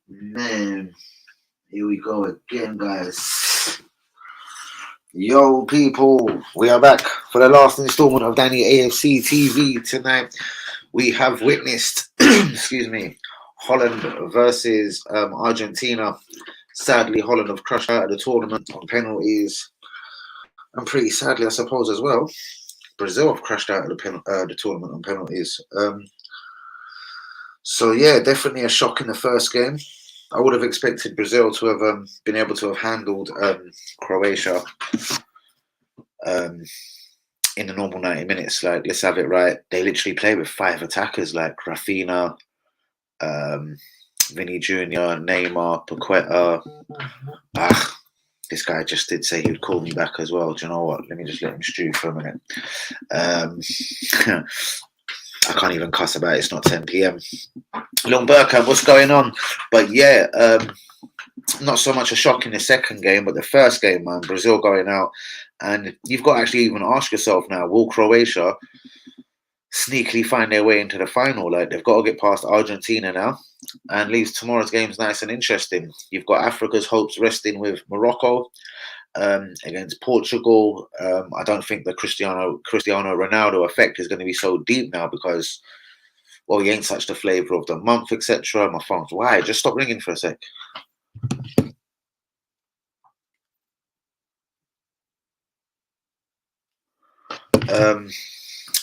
Man, here we go again, guys. Yo, people, we are back for the last installment of Danny AFC TV tonight. We have witnessed, excuse me, Holland versus Argentina. Sadly, Holland have crushed out of the tournament on penalties, and pretty sadly, I suppose, as well, Brazil have crashed out of the tournament on penalties. So yeah, definitely a shock in the first game. I would have expected Brazil to have been able to have handled Croatia in the normal 90 minutes. Like, let's have it right. They literally play with 5 attackers, like Rafinha, Vinny Jr., Neymar, Paqueta. This guy just did say he'd call me back as well. Do you know what? Let me just let him stew for a minute. I can't even cuss about it. It's not 10 p.m. Lundberg, what's going on? But yeah, not so much a shock in the second game, but the first game, man, Brazil going out. And you've got to actually even ask yourself now, will Croatia sneakily find their way into the final? Like, they've got to get past Argentina now, and leaves tomorrow's games nice and interesting. You've got Africa's hopes resting with Morocco against Portugal. I don't think the Cristiano Ronaldo effect is going to be so deep now because, well, he ain't such the flavour of the month, etc. My phone's why? Just stop ringing for a sec.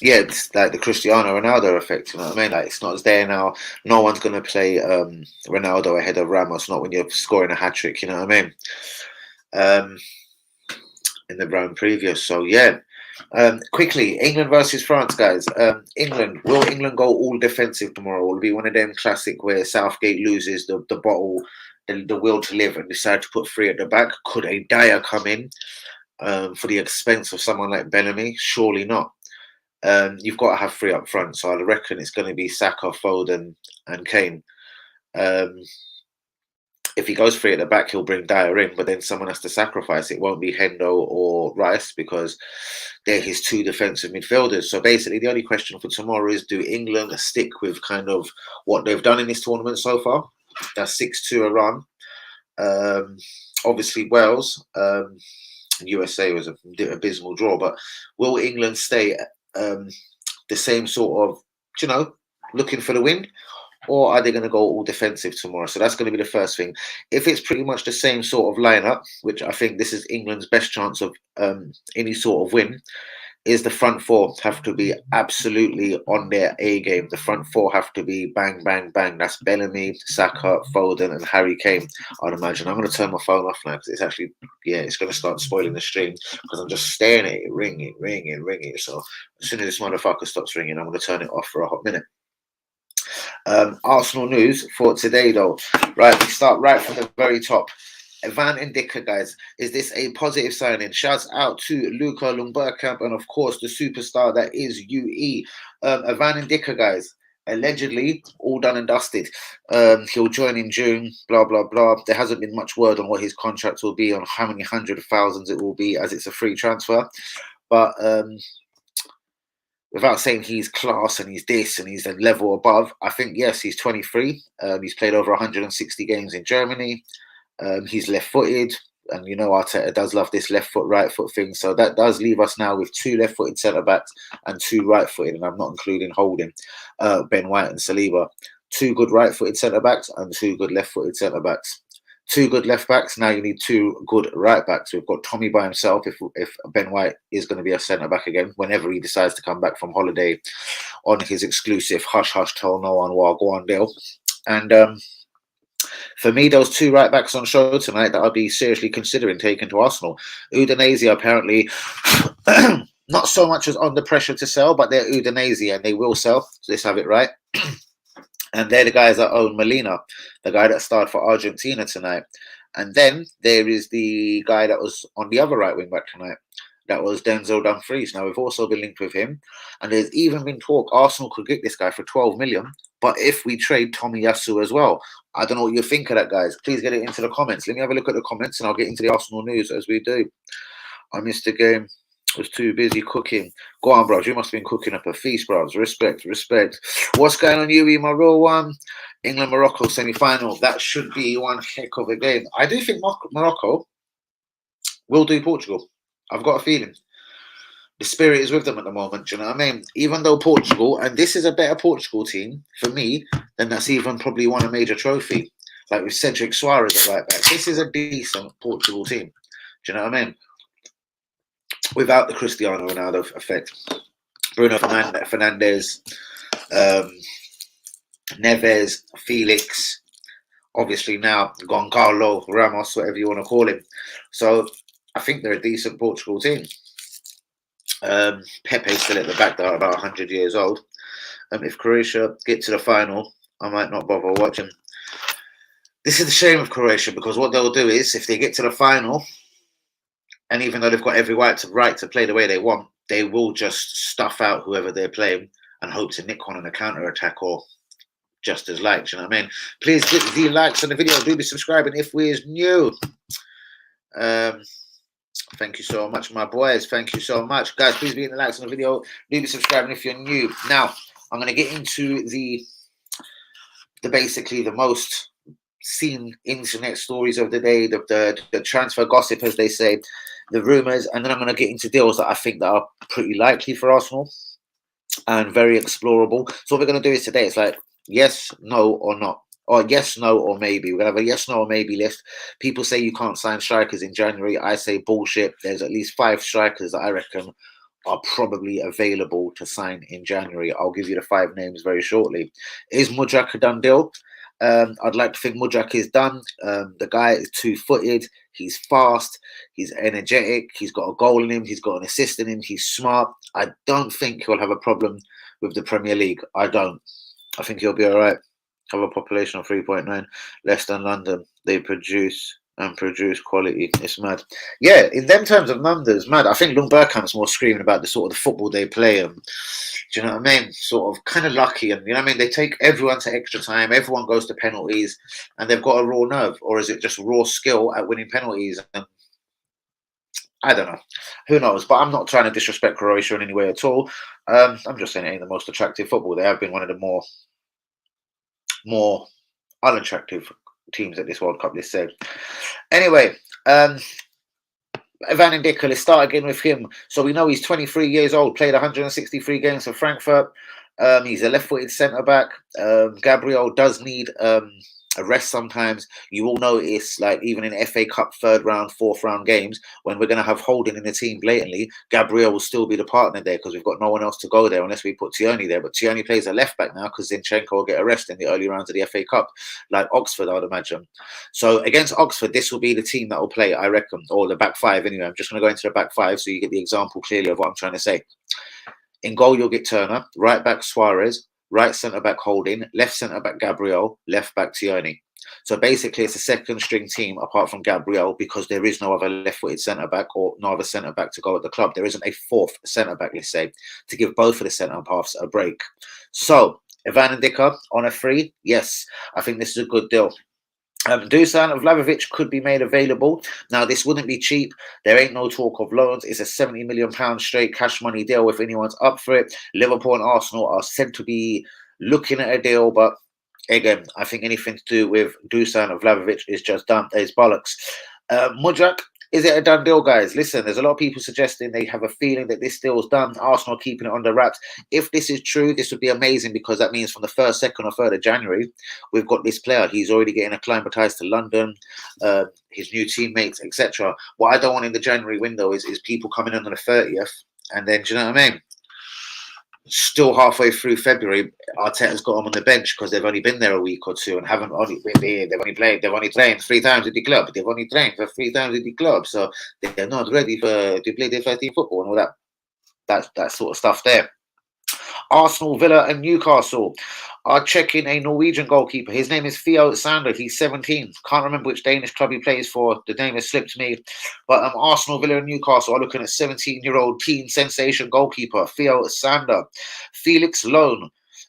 Yeah, it's like the Cristiano Ronaldo effect, you know what I mean? Like, it's not as there now. No one's going to play Ronaldo ahead of Ramos, not when you're scoring a hat-trick, you know what I mean? In the round previous. So, yeah. Quickly, England versus France, guys. Will England go all defensive tomorrow? Will it be one of them classic where Southgate loses the bottle, the will to live, and decide to put 3 at the back? Could a Dyer come in for the expense of someone like Bellamy? Surely not. You've got to have 3 up front, so I reckon it's going to be Saka, Foden, and Kane. If he goes 3 at the back, he'll bring Dyer in, but then someone has to sacrifice. It won't be Hendo or Rice because they're his 2 defensive midfielders. So basically, the only question for tomorrow is, do England stick with kind of what they've done in this tournament so far? That's 6-2 Iran. Obviously, Wales, USA was an abysmal draw, but will England stay the same sort of, you know, looking for the win? Or are they going to go all defensive tomorrow? So that's going to be the first thing. If it's pretty much the same sort of lineup, which I think this is England's best chance of any sort of win, is the front 4 have to be absolutely on their A game. The front 4 have to be bang, bang, bang. That's Bellamy, Saka, Foden, and Harry Kane, I'd imagine. I'm going to turn my phone off now because it's actually, yeah, it's going to start spoiling the stream because I'm just staring at it, ringing. So as soon as this motherfucker stops ringing, I'm going to turn it off for a hot minute. Arsenal news for today, though. Right, we start right from the very top. Van NDICKA, guys, is this a positive signing? Shouts out to Luca Lundberg and of course the superstar that is UE. Van NDICKA, guys, allegedly all done and dusted. He'll join in June, blah blah blah. There hasn't been much word on what his contract will be, on how many hundred of thousands it will be, as it's a free transfer. But without saying he's class and he's this and he's a level above, I think, yes, he's 23. He's played over 160 games in Germany. He's left-footed, and you know Arteta does love this left foot, right foot thing. So that does leave us now with 2 left-footed centre-backs and 2 right-footed, and I'm not including Holding, Ben White and Saliba. 2 good right-footed centre-backs and 2 good left-footed centre-backs. 2 good left-backs, now you need 2 good right-backs. We've got Tommy by himself if Ben White is going to be a centre-back again, whenever he decides to come back from holiday on his exclusive hush-hush tell no one while go on deal. And for me, those 2 right-backs on show tonight that I'll be seriously considering taking to Arsenal. Udinese apparently not so much as under pressure to sell, but they're Udinese and they will sell. So let's have it right. And they're the guys that own Molina, the guy that started for Argentina tonight. And then there is the guy that was on the other right wing back tonight. That was Denzel Dumfries. Now, we've also been linked with him. And there's even been talk Arsenal could get this guy for 12 million. But if we trade Tomiyasu as well, I don't know what you think of that, guys. Please get it into the comments. Let me have a look at the comments and I'll get into the Arsenal news as we do. I missed the game. Was too busy cooking. Go on, bros. You must have been cooking up a feast, bros. Respect, respect. What's going on, Yui? My real one. England Morocco semi final. That should be one heck of a game. I do think Morocco will do Portugal. I've got a feeling. The spirit is with them at the moment. Do you know what I mean? Even though Portugal, and this is a better Portugal team for me, then that's even probably won a major trophy. Like with Cedric Suarez at right back. This is a decent Portugal team. Do you know what I mean? Without the Cristiano Ronaldo effect. Bruno Fernandes, Neves, Felix, obviously now Gonçalo Ramos, whatever you want to call him. So I think they're a decent Portugal team. Pepe's still at the back, though, about 100 years old. If Croatia get to the final, I might not bother watching. This is the shame of Croatia, because what they'll do is, if they get to the final, and even though they've got every right to play the way they want, they will just stuff out whoever they're playing and hope to nick one on a counter-attack or just as likes, you know what I mean? Please hit the likes on the video. Do be subscribing if we're new. Thank you so much, my boys. Thank you so much. Guys, please be in the likes on the video. Do be subscribing if you're new. Now, I'm going to get into the basically the most seen internet stories of the day, the transfer gossip, as they say, the rumours, and then I'm going to get into deals that I think that are pretty likely for Arsenal and very explorable. So what we're going to do is today, it's like yes, no, or not. Or yes, no, or maybe. We're going to have a yes, no, or maybe list. People say you can't sign strikers in January. I say bullshit. There's at least 5 strikers that I reckon are probably available to sign in January. I'll give you the 5 names very shortly. Is Mudryk a done deal? I'd like to think Mudryk is done. The guy is 2-footed. He's fast. He's energetic. He's got a goal in him. He's got an assist in him. He's smart. I don't think he'll have a problem with the Premier League. I don't. I think he'll be all right. Have a population of 3.9, less than London. They produce quality. It's mad. Yeah, in them terms of numbers, mad. I think Lundbergkamp's more screaming about the sort of the football they play. Do you know what I mean? Sort of kind of lucky. And you know what I mean? They take everyone to extra time. Everyone goes to penalties. And they've got a raw nerve. Or is it just raw skill at winning penalties? And I don't know. Who knows? But I'm not trying to disrespect Croatia in any way at all. I'm just saying it ain't the most attractive football. They have been one of the more unattractive teams at this World Cup, let's say. Anyway, Ivan NDICKA, let's start again with him. So we know he's 23 years old, played 163 games for Frankfurt. He's a left-footed centre-back. Gabriel does need a rest sometimes. You will notice, like, even in FA Cup 3rd round, 4th round games, when we're going to have Holding in the team blatantly, Gabriel will still be the partner there because we've got no one else to go there unless we put Tierney there. But Tierney plays a left back now because Zinchenko will get a rest in the early rounds of the FA Cup, like Oxford, I would imagine. So against Oxford, this will be the team that will play, I reckon, or the back 5 anyway. I'm just going to go into the back 5 so you get the example clearly of what I'm trying to say. In goal, you'll get Turner, right back Suarez, right centre-back Holding, left centre-back Gabriel, left back Tierney. So basically, it's a second-string team apart from Gabriel because there is no other left-footed centre-back or no other centre-back to go at the club. There isn't a 4th centre-back, let's say, to give both of the centre-halves a break. So, Ivan NDICKA on a free? Yes, I think this is a good deal. Dusan Vlahovic could be made available. Now, this wouldn't be cheap. There ain't no talk of loans. It's a £70 million straight cash money deal if anyone's up for it. Liverpool and Arsenal are said to be looking at a deal, but again, I think anything to do with Dusan Vlahovic is just done. It's bollocks. Mudryk, is it a done deal, guys? Listen, there's a lot of people suggesting they have a feeling that this deal's done. Arsenal keeping it under wraps. If this is true, this would be amazing because that means from the 1st, 2nd or 3rd of January, we've got this player. He's already getting acclimatized to London, his new teammates, etc. What I don't want in the January window is people coming in on the 30th and then, do you know what I mean? Still halfway through February, Arteta's got them on the bench because they've only been there a week or two and haven't only been there. They've only trained 3 times at the club. They've only trained for 3 times at the club, so they're not ready to play their first team football and all that sort of stuff there. Arsenal, Villa and Newcastle are checking a Norwegian goalkeeper. His name is Theo Sander. He's 17. Can't remember which Danish club he plays for. The name has slipped me. But Arsenal, Villa and Newcastle are looking at 17-year-old teen sensation goalkeeper Theo Sander. Felix Loan.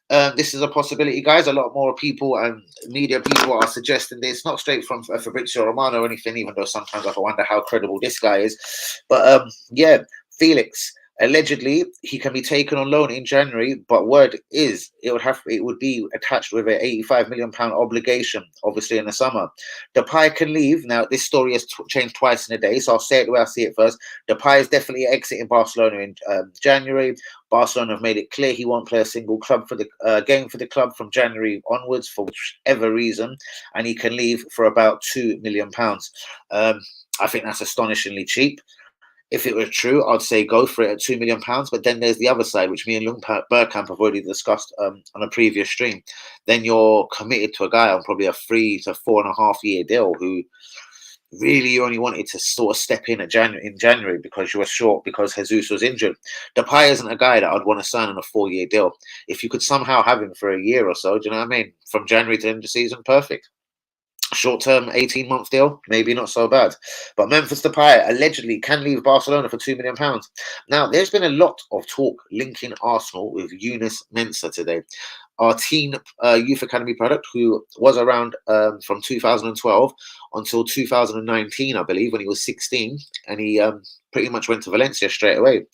This is a possibility, guys. A lot more people and media people are suggesting this. Not straight from Fabrizio Romano or anything, even though sometimes I wonder how credible this guy is. But yeah, Felix. Allegedly, he can be taken on loan in January, but word is it would be attached with an £85 million obligation, obviously in the summer. Depay can leave. Now, this story has changed twice in a day, so I'll say it the way I see it first. Depay is definitely exiting Barcelona in January. Barcelona have made it clear he won't play a single club for the game for the club from January onwards for whichever reason, and he can leave for about £2 million. I think that's astonishingly cheap. If it were true, I'd say go for it at £2 million. But then there's the other side, which me and Lung Bergkamp have already discussed on a previous stream. Then you're committed to a guy on probably a 3 to 4.5 year deal who really you only wanted to sort of step in January because you were short because Jesus was injured. Depay isn't a guy that I'd want to sign on a 4-year deal. If you could somehow have him for a year or so, do you know what I mean? From January to the end of the season, perfect. Short-term 18-month deal, maybe not so bad. But Memphis Depay allegedly can leave Barcelona for £2 million. Now, there's been a lot of talk linking Arsenal with Yunus Mensah today. Our teen youth academy product, who was around from 2012 until 2019, I believe, when he was 16, and he pretty much went to Valencia straight away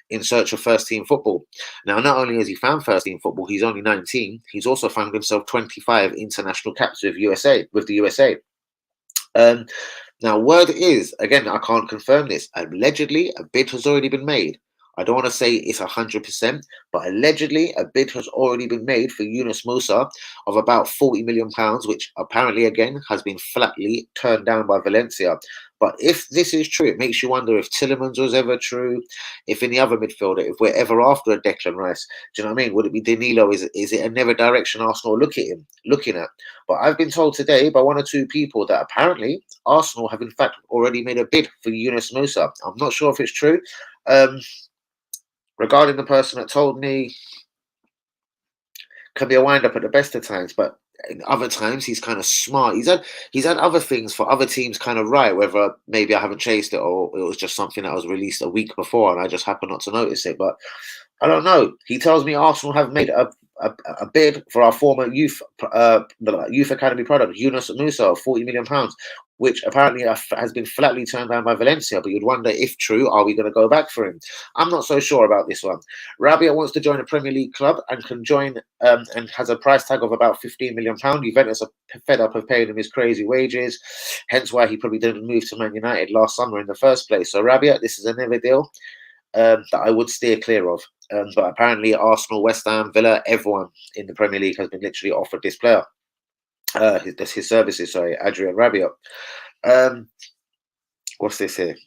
in search of first-team football. Now, not only has he found first-team football, he's only 19. He's also found himself 25 international caps with the USA. Now, word is, again, I can't confirm this, allegedly a bid has already been made. I don't want to say it's 100%, but allegedly a bid has already been made for Yunus Musa of about £40 million, which apparently, again, has been flatly turned down by Valencia. But if this is true, it makes you wonder if Tielemans was ever true, if any other midfielder, if we're ever after a Declan Rice. Do you know what I mean? Would it be Danilo? Is it another direction Arsenal looking at? But I've been told today by 1 or 2 people that apparently Arsenal have in fact already made a bid for Yunus Musa. I'm not sure if it's true. Regarding the person that told me, can be a wind up at the best of times, but in other times he's kind of smart. He's had other things for other teams kind of right, whether maybe I haven't chased it or it was just something that was released a week before and I just happened not to notice it. But I don't know. He tells me Arsenal have made a bid for our former youth academy product, Yunus Musa, of £40 million, which apparently has been flatly turned down by Valencia. But you'd wonder, if true, are we going to go back for him? I'm not so sure about this one. Rabiot wants to join a Premier League club and can join and has a price tag of about £15 million. Juventus are fed up of paying him his crazy wages, hence why he probably didn't move to Man United last summer in the first place. So Rabiot, this is another deal that I would steer clear of. But apparently Arsenal, West Ham, Villa, everyone in the Premier League has been literally offered this player. His services, sorry, Adrian Rabiot. What's this here?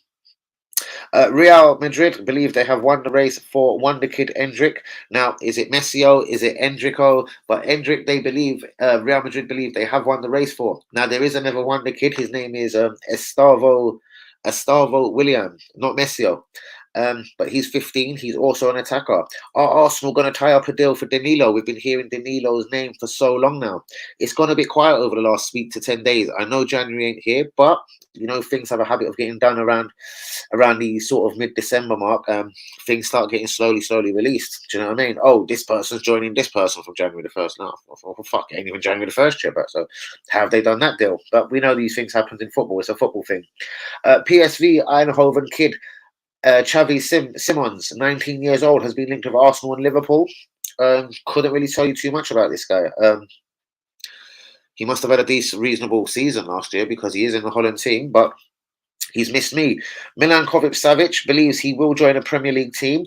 Real Madrid believe they have won the race for wonder kid Endrick. Now, is it Messio? Is it Endrico? But Endrick, they believe, Real Madrid believe they have won the race for. Now, there is another wonder kid. His name is Estavo William, not Messio. But he's 15. He's also an attacker. Are Arsenal going to tie up a deal for Danilo? We've been hearing Danilo's name for so long now. It's gone a bit quiet over the last week to 10 days. I know January ain't here, but you know things have a habit of getting done around the sort of mid-December mark. Things start getting slowly released. Do you know what I mean? Oh, this person's joining this person from January the 1st. No, oh, fuck, it ain't even January the 1st yet. But so how have they done that deal? But we know these things happen in football. It's a football thing. PSV Eindhoven kid. Xavi Simons, 19 years old, has been linked with Arsenal and Liverpool. Couldn't really tell you too much about this guy. He must have had a reasonable season last year because he is in the Holland team, but he's missed me. Milankovic Savic believes he will join a Premier League team.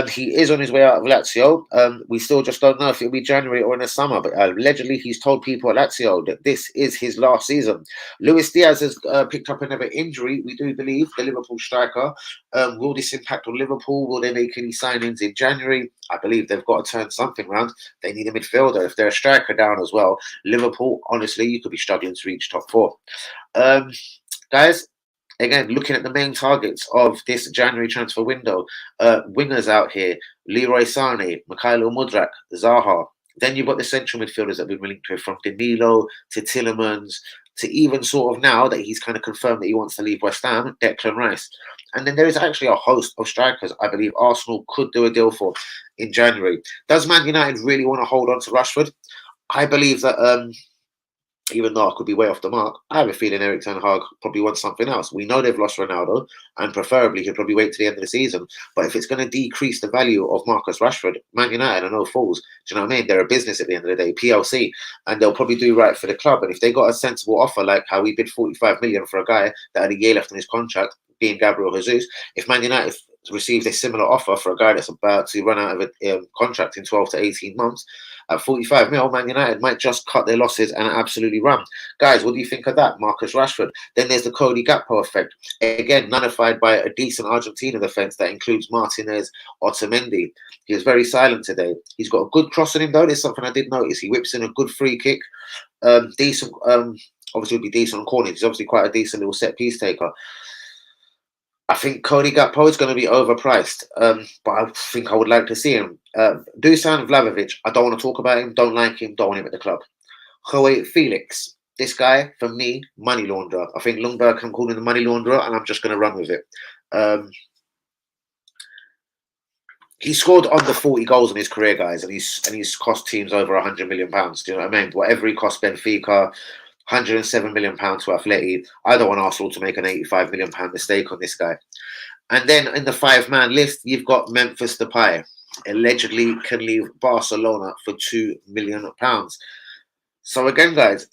He is on his way out of Lazio. We still just don't know if it'll be January or in the summer, but allegedly he's told people at Lazio that this is his last season. Luis Diaz has picked up another injury, we do believe, the Liverpool striker. Will this impact on Liverpool? Will they make any signings in January? I believe they've got to turn something around. They need a midfielder. If they're a striker down as well, Liverpool, honestly, you could be struggling to reach top 4. Guys, again, looking at the main targets of this January transfer window, wingers out here, Leroy Sané, Mikhailo Mudryk, Zaha. Then you've got the central midfielders that we've been linked with, from Danilo to Tielemans to even sort of now that he's kind of confirmed that he wants to leave West Ham, Declan Rice. And then there is actually a host of strikers I believe Arsenal could do a deal for in January. Does Man United really want to hold on to Rashford? I believe that even though I could be way off the mark, I have a feeling Erik ten Hag probably wants something else. We know they've lost Ronaldo, and preferably he'll probably wait to the end of the season. But if it's going to decrease the value of Marcus Rashford, Man United are no fools. Do you know what I mean? They're a business at the end of the day, PLC, and they'll probably do right for the club. And if they got a sensible offer, like how we bid 45 million for a guy that had a year left on his contract, being Gabriel Jesus, if Man United received a similar offer for a guy that's about to run out of a contract in 12 to 18 months, at 45 mil, Man United might just cut their losses and absolutely run. Guys, what do you think of that? Marcus Rashford. Then there's the Cody Gakpo effect. Again, nullified by a decent Argentina defence that includes Martinez, Otamendi. He was very silent today. He's got a good cross on him, though. There's something I did notice. He whips in a good free kick. Decent, obviously would be decent on corners. He's obviously quite a decent little set piece taker. I think Cody Gakpo is going to be overpriced, but I think I would like to see him. Dusan Vlahovic, I don't want to talk about him, don't like him, don't want him at the club. Joe Felix, this guy, for me, money launderer. I think Lundberg can call him the money launderer, and I'm just going to run with it. He scored under 40 goals in his career, guys, and he's cost teams over £100 million. Do you know what I mean? Whatever he cost Benfica, £107 million to Atleti. I don't want Arsenal to make an £85 million mistake on this guy. And then in the 5-man list, you've got Memphis Depay. Allegedly can leave Barcelona for £2 million. So again, guys,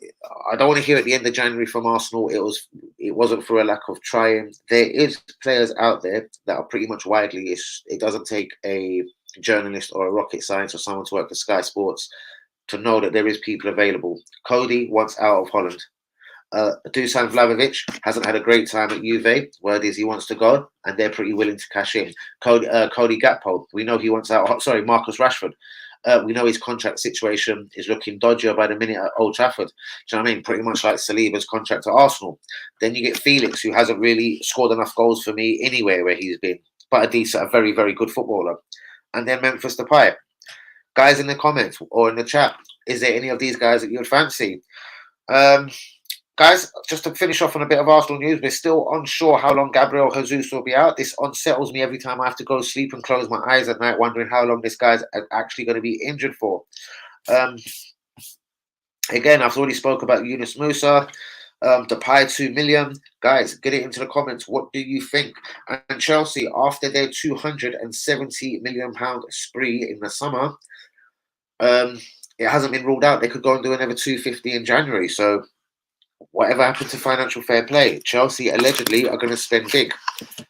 I don't want to hear at the end of January from Arsenal it wasn't for a lack of trying. There is players out there that are pretty much widely. It doesn't take a journalist or a rocket science or someone to work for Sky Sports to know that there is people available. Cody wants out of Holland. Dusan Vlahovic hasn't had a great time at Juve. Word is he wants to go, and they're pretty willing to cash in. Cody Gakpo, we know he wants out. Sorry, Marcus Rashford. We know his contract situation is looking dodgier by the minute at Old Trafford. Do you know what I mean? Pretty much like Saliba's contract at Arsenal. Then you get Felix, who hasn't really scored enough goals for me anywhere where he's been, but a very, very good footballer. And then Memphis Depay. Guys in the comments or in the chat, is there any of these guys that you would fancy? Guys, just to finish off on a bit of Arsenal news, we're still unsure how long Gabriel Jesus will be out. This unsettles me every time I have to go to sleep and close my eyes at night, wondering how long this guy's actually going to be injured for. Again, I've already spoke about Yunus Musa. Depay 2 million. Guys, get it into the comments. What do you think? And Chelsea, after their £270 million spree in the summer, it hasn't been ruled out. They could go and do another 250 in January. So whatever happened to financial fair play? Chelsea allegedly are going to spend big.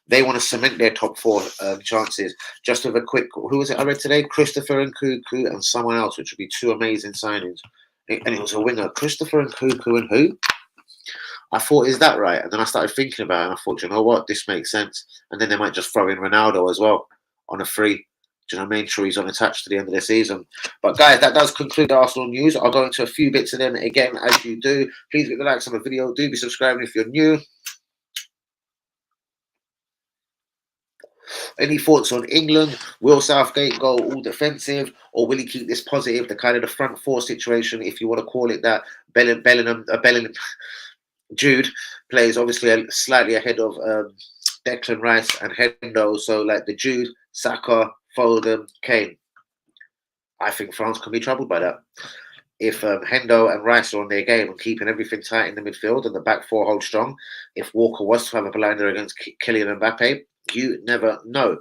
They want to cement their top 4 chances. Just with a quick, who was it I read today? Christopher Nkunku and someone else, which would be 2 amazing signings. And it was a winger. Christopher Nkunku and who? I thought, is that right? And then I started thinking about it, and I thought, you know what? This makes sense. And then they might just throw in Ronaldo as well on a free. Do you know what I mean? Sure, he's unattached to the end of the season. But guys, that does conclude the Arsenal news. I'll go into a few bits of them again as you do. Please hit the likes on the video. Do be subscribing if you're new. Any thoughts on England? Will Southgate go all defensive, or will he keep this positive? The kind of the front 4 situation, if you want to call it that. Bellingham, Jude plays obviously slightly ahead of Declan Rice and Hendo. So like the Jude, Saka, Foden, Kane. I think France can be troubled by that. If Hendo and Rice are on their game and keeping everything tight in the midfield and the back 4 hold strong, if Walker was to have a blinder against Kylian Mbappe, you never know.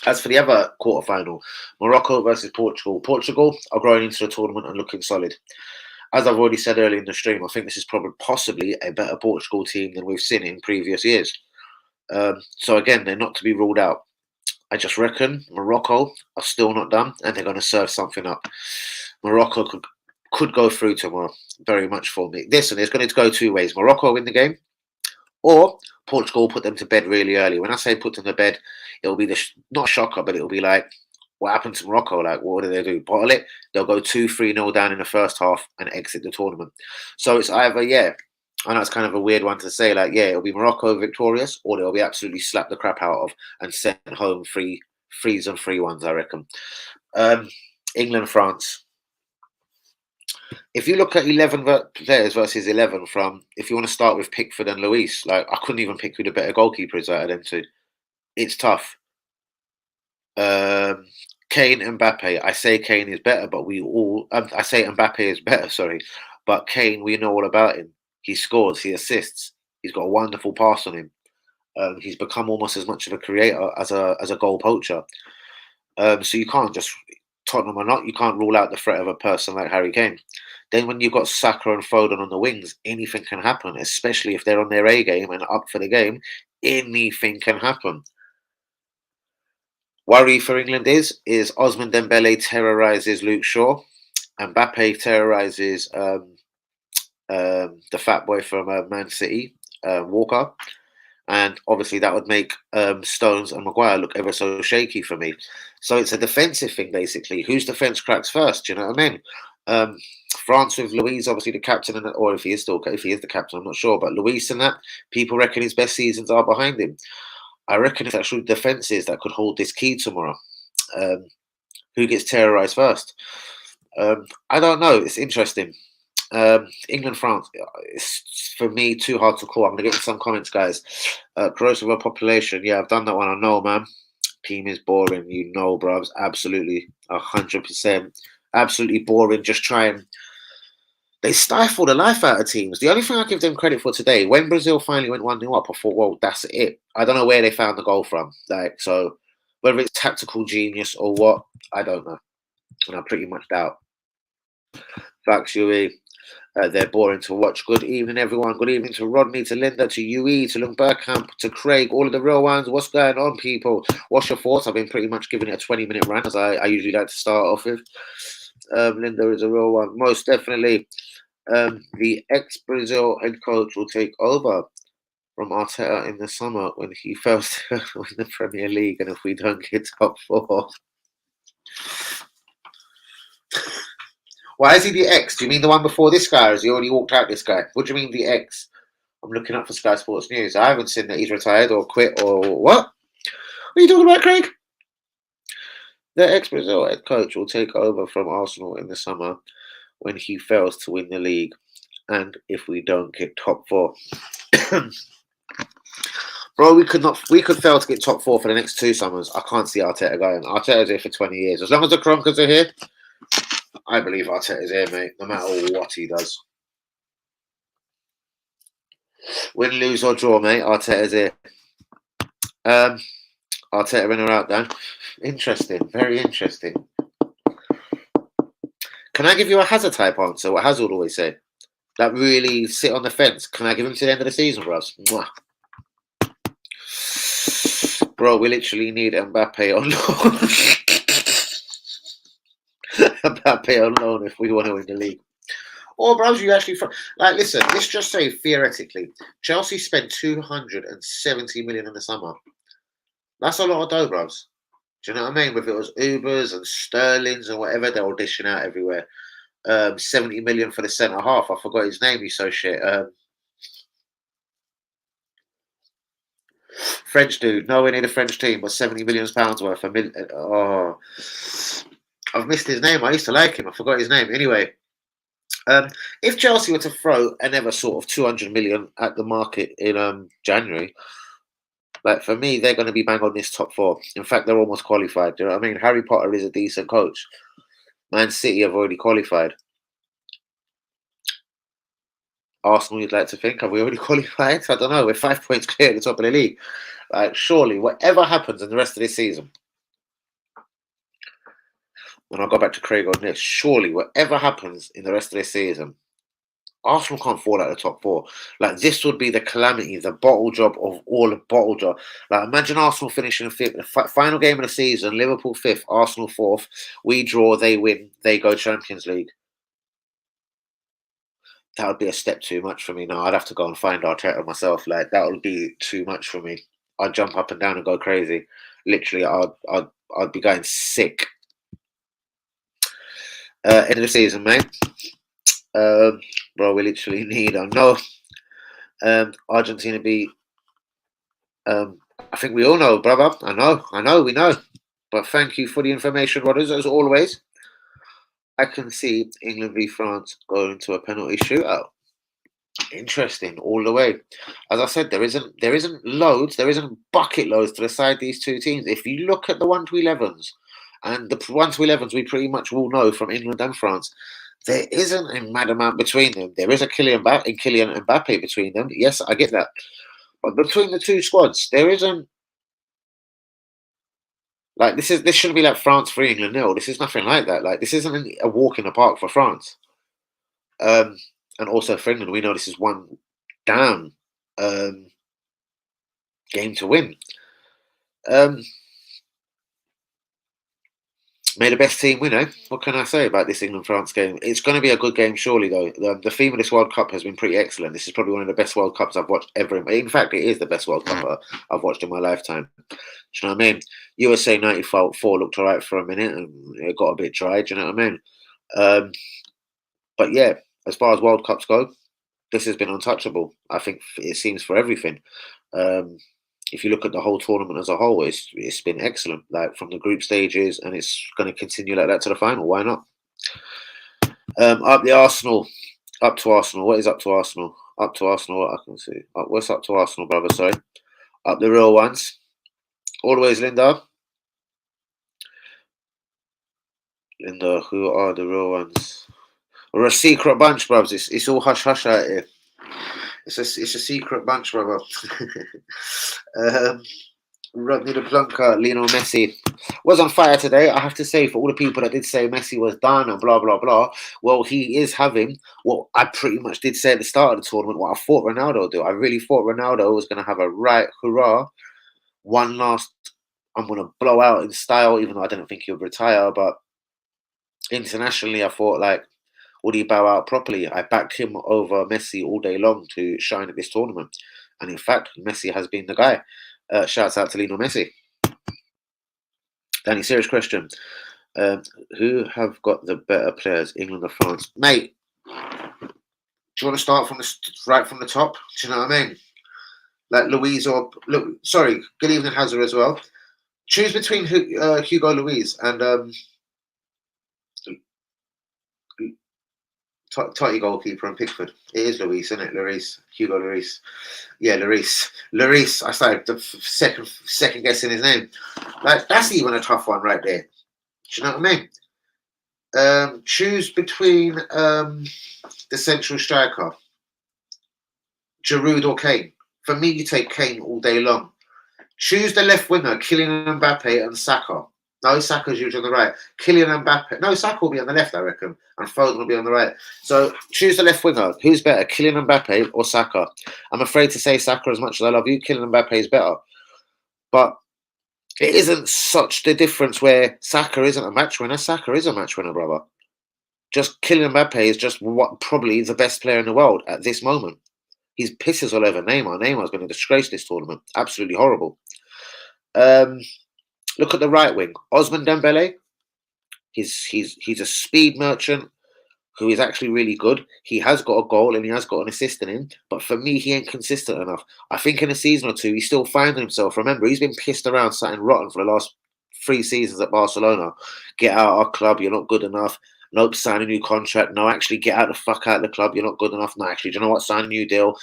As for the other quarterfinal, Morocco versus Portugal. Portugal are growing into the tournament and looking solid. As I've already said earlier in the stream, I think this is possibly a better Portugal team than we've seen in previous years. So again, they're not to be ruled out. I just reckon Morocco are still not done, and they're going to serve something up. Morocco could go through tomorrow, very much for me. Listen, it's going to go 2 ways. Morocco win the game, or Portugal put them to bed really early. When I say put them to bed, it'll be not shocker, but it'll be like, what happened to Morocco? Like, what do they do? Bottle it? They'll go 2-3-0 down in the first half and exit the tournament. So it's either, I know it's kind of a weird one to say, like, it'll be Morocco victorious, or they'll be absolutely slapped the crap out of and sent home 3-3s and 3-1s, I reckon. England, France. If you look at 11 players versus 11 if you want to start with Pickford and Luis, like, I couldn't even pick who the better goalkeeper is out of them two. It's tough. Kane, Mbappe. I say Kane is better, but I say Mbappe is better, sorry. But Kane, we know all about him. He scores, he assists. He's got a wonderful pass on him. He's become almost as much of a creator as a goal poacher. So you can't just Tottenham or not, you can't rule out the threat of a person like Harry Kane. Then when you've got Saka and Foden on the wings, anything can happen, especially if they're on their A game and up for the game. Anything can happen. Worry for England is Osman Dembele terrorizes Luke Shaw, and Mbappe terrorizes the fat boy from Man City, Walker. And obviously that would make Stones and Maguire look ever so shaky for me. So it's a defensive thing, basically. Whose defence cracks first? Do you know what I mean? France with Luis, obviously the captain, or if he is the captain, I'm not sure. But Luis and that, people reckon his best seasons are behind him. I reckon it's actually defences that could hold this key tomorrow. Who gets terrorised first? I don't know. It's interesting. England, France, it's for me too hard to call. I'm gonna get some comments, guys. Corrosive population, yeah, I've done that one. I know, man. Team is boring, you know, bro. Absolutely, 100%, absolutely boring. Just trying. They stifle the life out of teams. The only thing I give them credit for today, when Brazil finally went 1-0 up, I thought, well, that's it. I don't know where they found the goal from. Like, so whether it's tactical genius or what, I don't know, and I pretty much doubt. Facts, Yui. They're boring to watch. Good evening, everyone. Good evening to Rodney, to Linda, to UE, to Lung Bergkamp, to Craig, all of the real ones. What's going on, people? What's your thoughts? I've been pretty much giving it a 20-minute rant, as I usually like to start off with. Linda is a real one. Most definitely. The ex-Brazil head coach will take over from Arteta in the summer when he fails to win the Premier League, and if we don't get top 4. Why is he the ex? Do you mean the one before this guy, or has he already walked out, this guy? What do you mean the ex? I'm looking up for Sky Sports News. I haven't seen that he's retired or quit or what? What are you talking about, Craig? The ex-Brazil head coach will take over from Arsenal in the summer when he fails to win the league, and if we don't get top 4. Bro, we could fail to get top 4 for the next 2 summers. I can't see Arteta going. Arteta's here for 20 years. As long as the Kroenkes are here, I believe Arteta's here, mate, no matter what he does. Win, lose or draw, mate, Arteta's here. Arteta in or out, Dan? Interesting, very interesting. Can I give you a Hazard type answer? What Hazard always say? That really sit on the fence. Can I give him to the end of the season, bros? Mwah. Bro, we literally need Mbappe on loan. Mbappe on loan if we want to win the league. Or, bros, you actually... Like, listen, let's just say, theoretically, Chelsea spent 270 million in the summer. That's a lot of dough, bros. Do you know what I mean? If it was Ubers and Sterlings and whatever, they're all dishing out everywhere. 70 million for the centre half. I forgot his name. He's so shit. French dude. Nowhere near the French team, but 70 million pounds worth. Oh, I've missed his name. I used to like him. I forgot his name. Anyway, if Chelsea were to throw another sort of 200 million at the market in January, like for me, they're going to be bang on this top 4. In fact, they're almost qualified. Do you know what I mean? Harry Potter is a decent coach. Man City have already qualified. Arsenal, you'd like to think, have we already qualified? I don't know. We're 5 points clear at the top of the league. Like, surely, whatever happens in the rest of this season, when I go back to Craig on this, surely, whatever happens in the rest of this season, Arsenal can't fall out of the top 4. Like, this would be the calamity, the bottle job of all of bottle job. Like, imagine Arsenal finishing 5th, the final game of the season, Liverpool 5th, Arsenal 4th. We draw, they win, they go Champions League. That would be a step too much for me now. I'd have to go and find Arteta myself. Like, that would be too much for me. I'd jump up and down and go crazy. Literally, I'd be going sick. End of the season, mate. Bro, we literally need. I know. Argentina beat. I think we all know, brother. I know, we know. But thank you for the information, Rodders, as always. I can see England v France going to a penalty shootout. Interesting, all the way. As I said, there isn't loads, there isn't bucket loads to decide these 2 teams. If you look at the 1-11s, and the 1-11s we pretty much all know from England and France, There isn't a mad amount between them. There is a Kylian Mbappe between them. Yes, I get that. But between the two squads, there isn't like this shouldn't be like France 3 England nil. This is nothing like that. Like this isn't a walk in the park for France. Um, and also for England, we know this is one damn um, game to win. Um, May the best team win, eh? What can I say about this England-France game? It's going to be a good game, surely, though. The theme of this World Cup has been pretty excellent. This is probably one of the best World Cups I've watched ever. In fact, it is the best World Cup I've watched in my lifetime. Do you know what I mean? USA 94 looked all right for a minute, and it got a bit dry. Do you know what I mean? But yeah, as far as World Cups go, this has been untouchable. I think it seems for everything. If you look at the whole tournament as a whole, it's been excellent. Like from the group stages, and it's going to continue like that to the final. Why not? Up to Arsenal. What is up to Arsenal? Up to Arsenal. What I can see. What's up to Arsenal, brother? Sorry. Up the real ones. Always Linda. Linda, who are the real ones? We're a secret bunch, brothers. It's all hush hush out here. It's a secret bunch, brother. Rodney LeBlanca, Lionel Messi was on fire today. I have to say, for all the people that did say Messi was done and blah blah blah, well, he is having what I pretty much did say at the start of the tournament. What I thought Ronaldo would do. I really thought Ronaldo was going to have a right hurrah, one last. I'm going to blow out in style, even though I didn't think he would retire. But internationally, I thought like, would he bow out properly? I backed him over Messi all day long to shine at this tournament, and in fact, Messi has been the guy. Shouts out to Lionel Messi. Danny, serious question. Who have got the better players, England or France? Mate, do you want to start from right from the top? Do you know what I mean? Like Louise or... sorry, good evening, Hazard as well. Choose between Hugo Louise and... Totty goalkeeper and Pickford. It is Lloris, isn't it? Lloris. Hugo Lloris. Yeah, Lloris. Lloris. I started the second guessing his name. Like that's even a tough one right there. Do you know what I mean? Choose between the central striker, Giroud or Kane. For me, you take Kane all day long. Choose the left winger, Kylian Mbappe and Saka. No, Saka's usually on the right. Kylian Mbappe. No, Saka will be on the left, I reckon. And Foden will be on the right. So choose the left winger. Who's better, Kylian Mbappe or Saka? I'm afraid to say Saka as much as I love you. Kylian Mbappe is better. But it isn't such the difference where Saka isn't a match winner. Saka is a match winner, brother. Just Kylian Mbappe is just probably the best player in the world at this moment. He's pisses all over Neymar. Neymar's going to disgrace this tournament. Absolutely horrible. Look at the right wing, Ousmane Dembele. He's a speed merchant who is actually really good. He has got a goal and he has got an assist in him, but for me, he ain't consistent enough. I think in a season or two, he's still finding himself. Remember, he's been pissed around, something rotten for the last 3 seasons at Barcelona. Get out of our club, you're not good enough. Nope, sign a new contract. No, actually, get out the fuck out of the club. You're not good enough. No, actually, do you know what? Sign a new deal.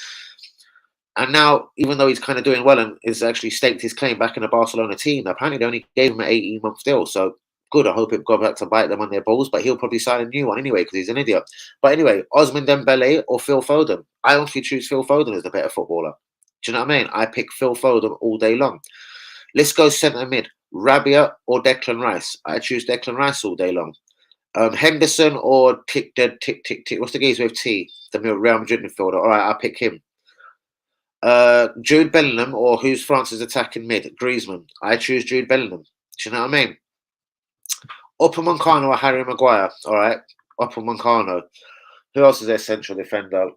And now, even though he's kind of doing well and has actually staked his claim back in the Barcelona team, apparently they only gave him an 18-month deal. So good. I hope it got back to bite them on their balls, but he'll probably sign a new one anyway because he's an idiot. But anyway, Ousmane Dembele or Phil Foden? I honestly choose Phil Foden as the better footballer. Do you know what I mean? I pick Phil Foden all day long. Let's go centre mid. Rabia or Declan Rice? I choose Declan Rice all day long. Henderson or tick. What's the geezer with T? The Real Madrid midfielder. All right, I'll pick him. Jude Bellingham or who's France's attacking mid? Griezmann. I choose Jude Bellingham. Do you know what I mean? Upamecano or Harry Maguire? All right, Upamecano. Who else is their central defender?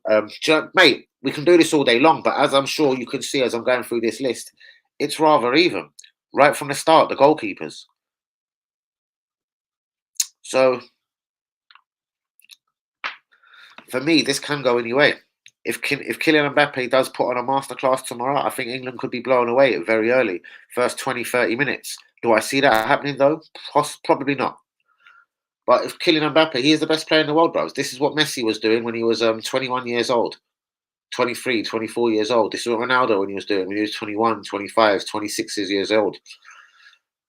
Mate, we can do this all day long, but as I'm sure you can see as I'm going through this list, it's rather even. Right from the start, the goalkeepers. So, for me, this can go any way. If Kylian Mbappe does put on a masterclass tomorrow, I think England could be blown away very early. First 20, 30 minutes. Do I see that happening, though? Probably not. But if Kylian Mbappe, he is the best player in the world, bros. This is what Messi was doing when he was 21 years old. 23, 24 years old. This is what Ronaldo when he was doing when he was 21, 25, 26 years old.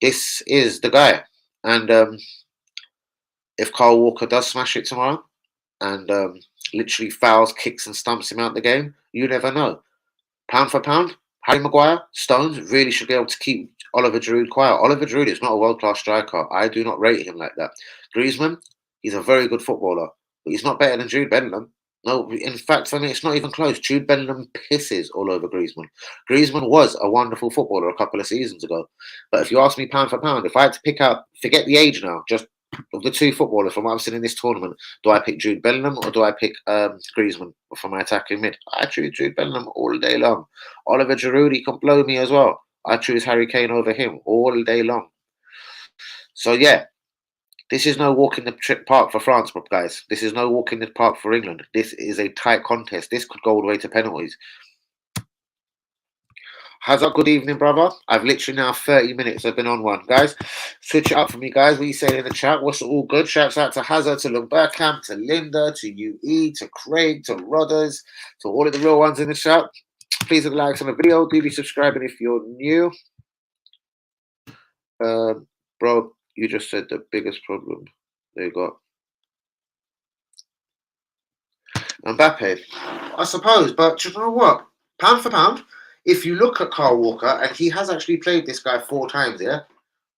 This is the guy. And if Kyle Walker does smash it tomorrow, and literally fouls, kicks, and stumps him out the game, you never know. Pound for pound, Harry Maguire, Stones really should be able to keep Oliver Giroud quiet. Oliver Giroud is not a world-class striker. I do not rate him like that. Griezmann, he's a very good footballer, but he's not better than Jude Bellingham. No, in fact, for me, it's not even close. Jude Bellingham pisses all over Griezmann. Griezmann was a wonderful footballer a couple of seasons ago. But if you ask me pound for pound, if I had to pick out, forget the age now, just of the two footballers from what I've seen in this tournament, do I pick Jude Bellingham or do I pick Griezmann for my attacking mid? I choose Jude Bellingham all day long. Oliver Giroud, he can blow me as well. I choose Harry Kane over him all day long. So yeah, this is no walk in the park for France, guys. This is no walk in the park for England. This is a tight contest. This could go all the way to penalties. Hazard, good evening, brother. I've literally now 30 minutes. I've been on one. Guys, switch it up for me, guys. What are you saying in the chat? What's all good? Shouts out to Hazard, to Luke Bergkamp, to Linda, to UE, to Craig, to Rodders, to all of the real ones in the chat. Please hit the likes on the video. Do be subscribing if you're new. Bro, you just said the biggest problem they got. Mbappe, I suppose, but you know what? Pound for pound, if you look at Kyle Walker, and he has actually played this guy 4 times, yeah?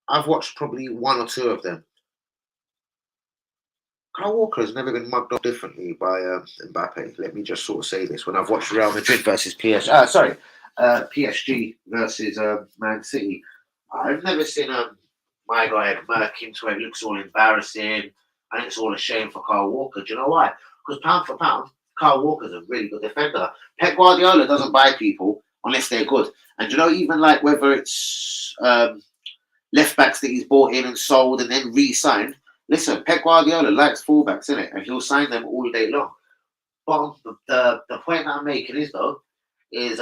I've watched probably 1 or 2 of them. Kyle Walker has never been mugged up differently by Mbappe. Let me just sort of say this. When I've watched Real Madrid versus PSG versus Man City, I've never seen my guy murk into it. It looks all embarrassing. I think it's all a shame for Kyle Walker. Do you know why? Because pound for pound, Kyle Walker's a really good defender. Pep Guardiola doesn't buy people unless they're good. And you know, even like whether it's left backs that he's bought in and sold and then re-signed. Listen, Pep Guardiola likes fullbacks, innit? And he'll sign them all day long. But the point that I'm making is, though, is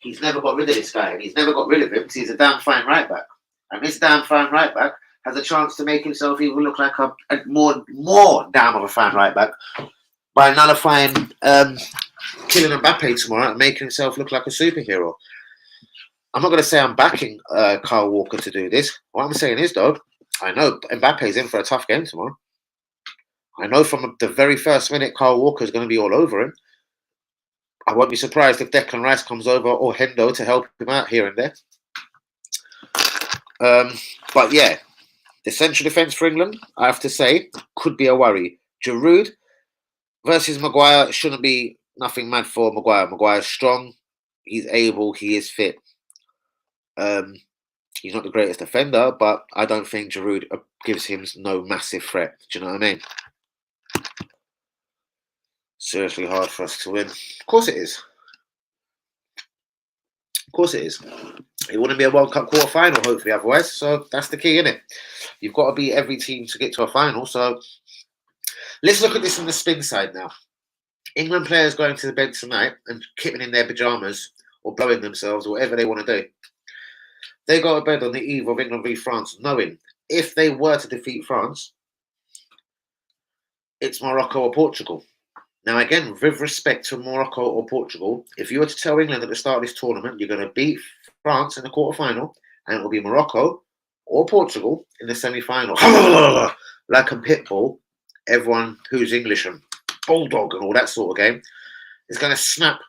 he's never got rid of this guy. And he's never got rid of him because he's a damn fine right back. And this damn fine right back has a chance to make himself even look like a more damn of a fine right back by nullifying killing Mbappe tomorrow and making himself look like a superhero. I'm not going to say I'm backing Kyle Walker to do this. What I'm saying is, though, I know Mbappe's in for a tough game tomorrow. I know from the very first minute Kyle Walker is going to be all over him. I won't be surprised if Declan Rice comes over or Hendo to help him out here and there. But yeah, the central defence for England, I have to say, could be a worry. Giroud versus Maguire shouldn't be nothing mad for Maguire. Maguire's strong. He's able. He is fit. He's not the greatest defender, but I don't think Giroud gives him no massive threat. Do you know what I mean? Seriously hard for us to win. Of course it is. Of course it is. It wouldn't be a World Cup quarter final, hopefully, otherwise. So that's the key, innit? You've got to beat every team to get to a final. So let's look at this on the spin side now. England players going to the bed tonight and kitting in their pajamas or blowing themselves or whatever they want to do. They go to bed on the eve of England v France, knowing if they were to defeat France, it's Morocco or Portugal. Now, again, with respect to Morocco or Portugal, if you were to tell England at the start of this tournament you're going to beat France in the quarterfinal and it will be Morocco or Portugal in the semi-final, like a pit bull, everyone who's English and bulldog and all that sort of game is going to snap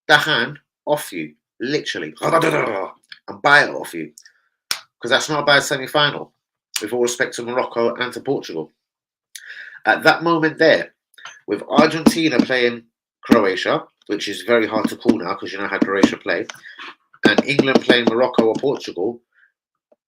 the hand off you, literally, and buy it off you. Because that's not a bad semi-final, with all respect to Morocco and to Portugal. At that moment there, with Argentina playing Croatia, which is very hard to call now because you know how Croatia play, and England playing Morocco or Portugal,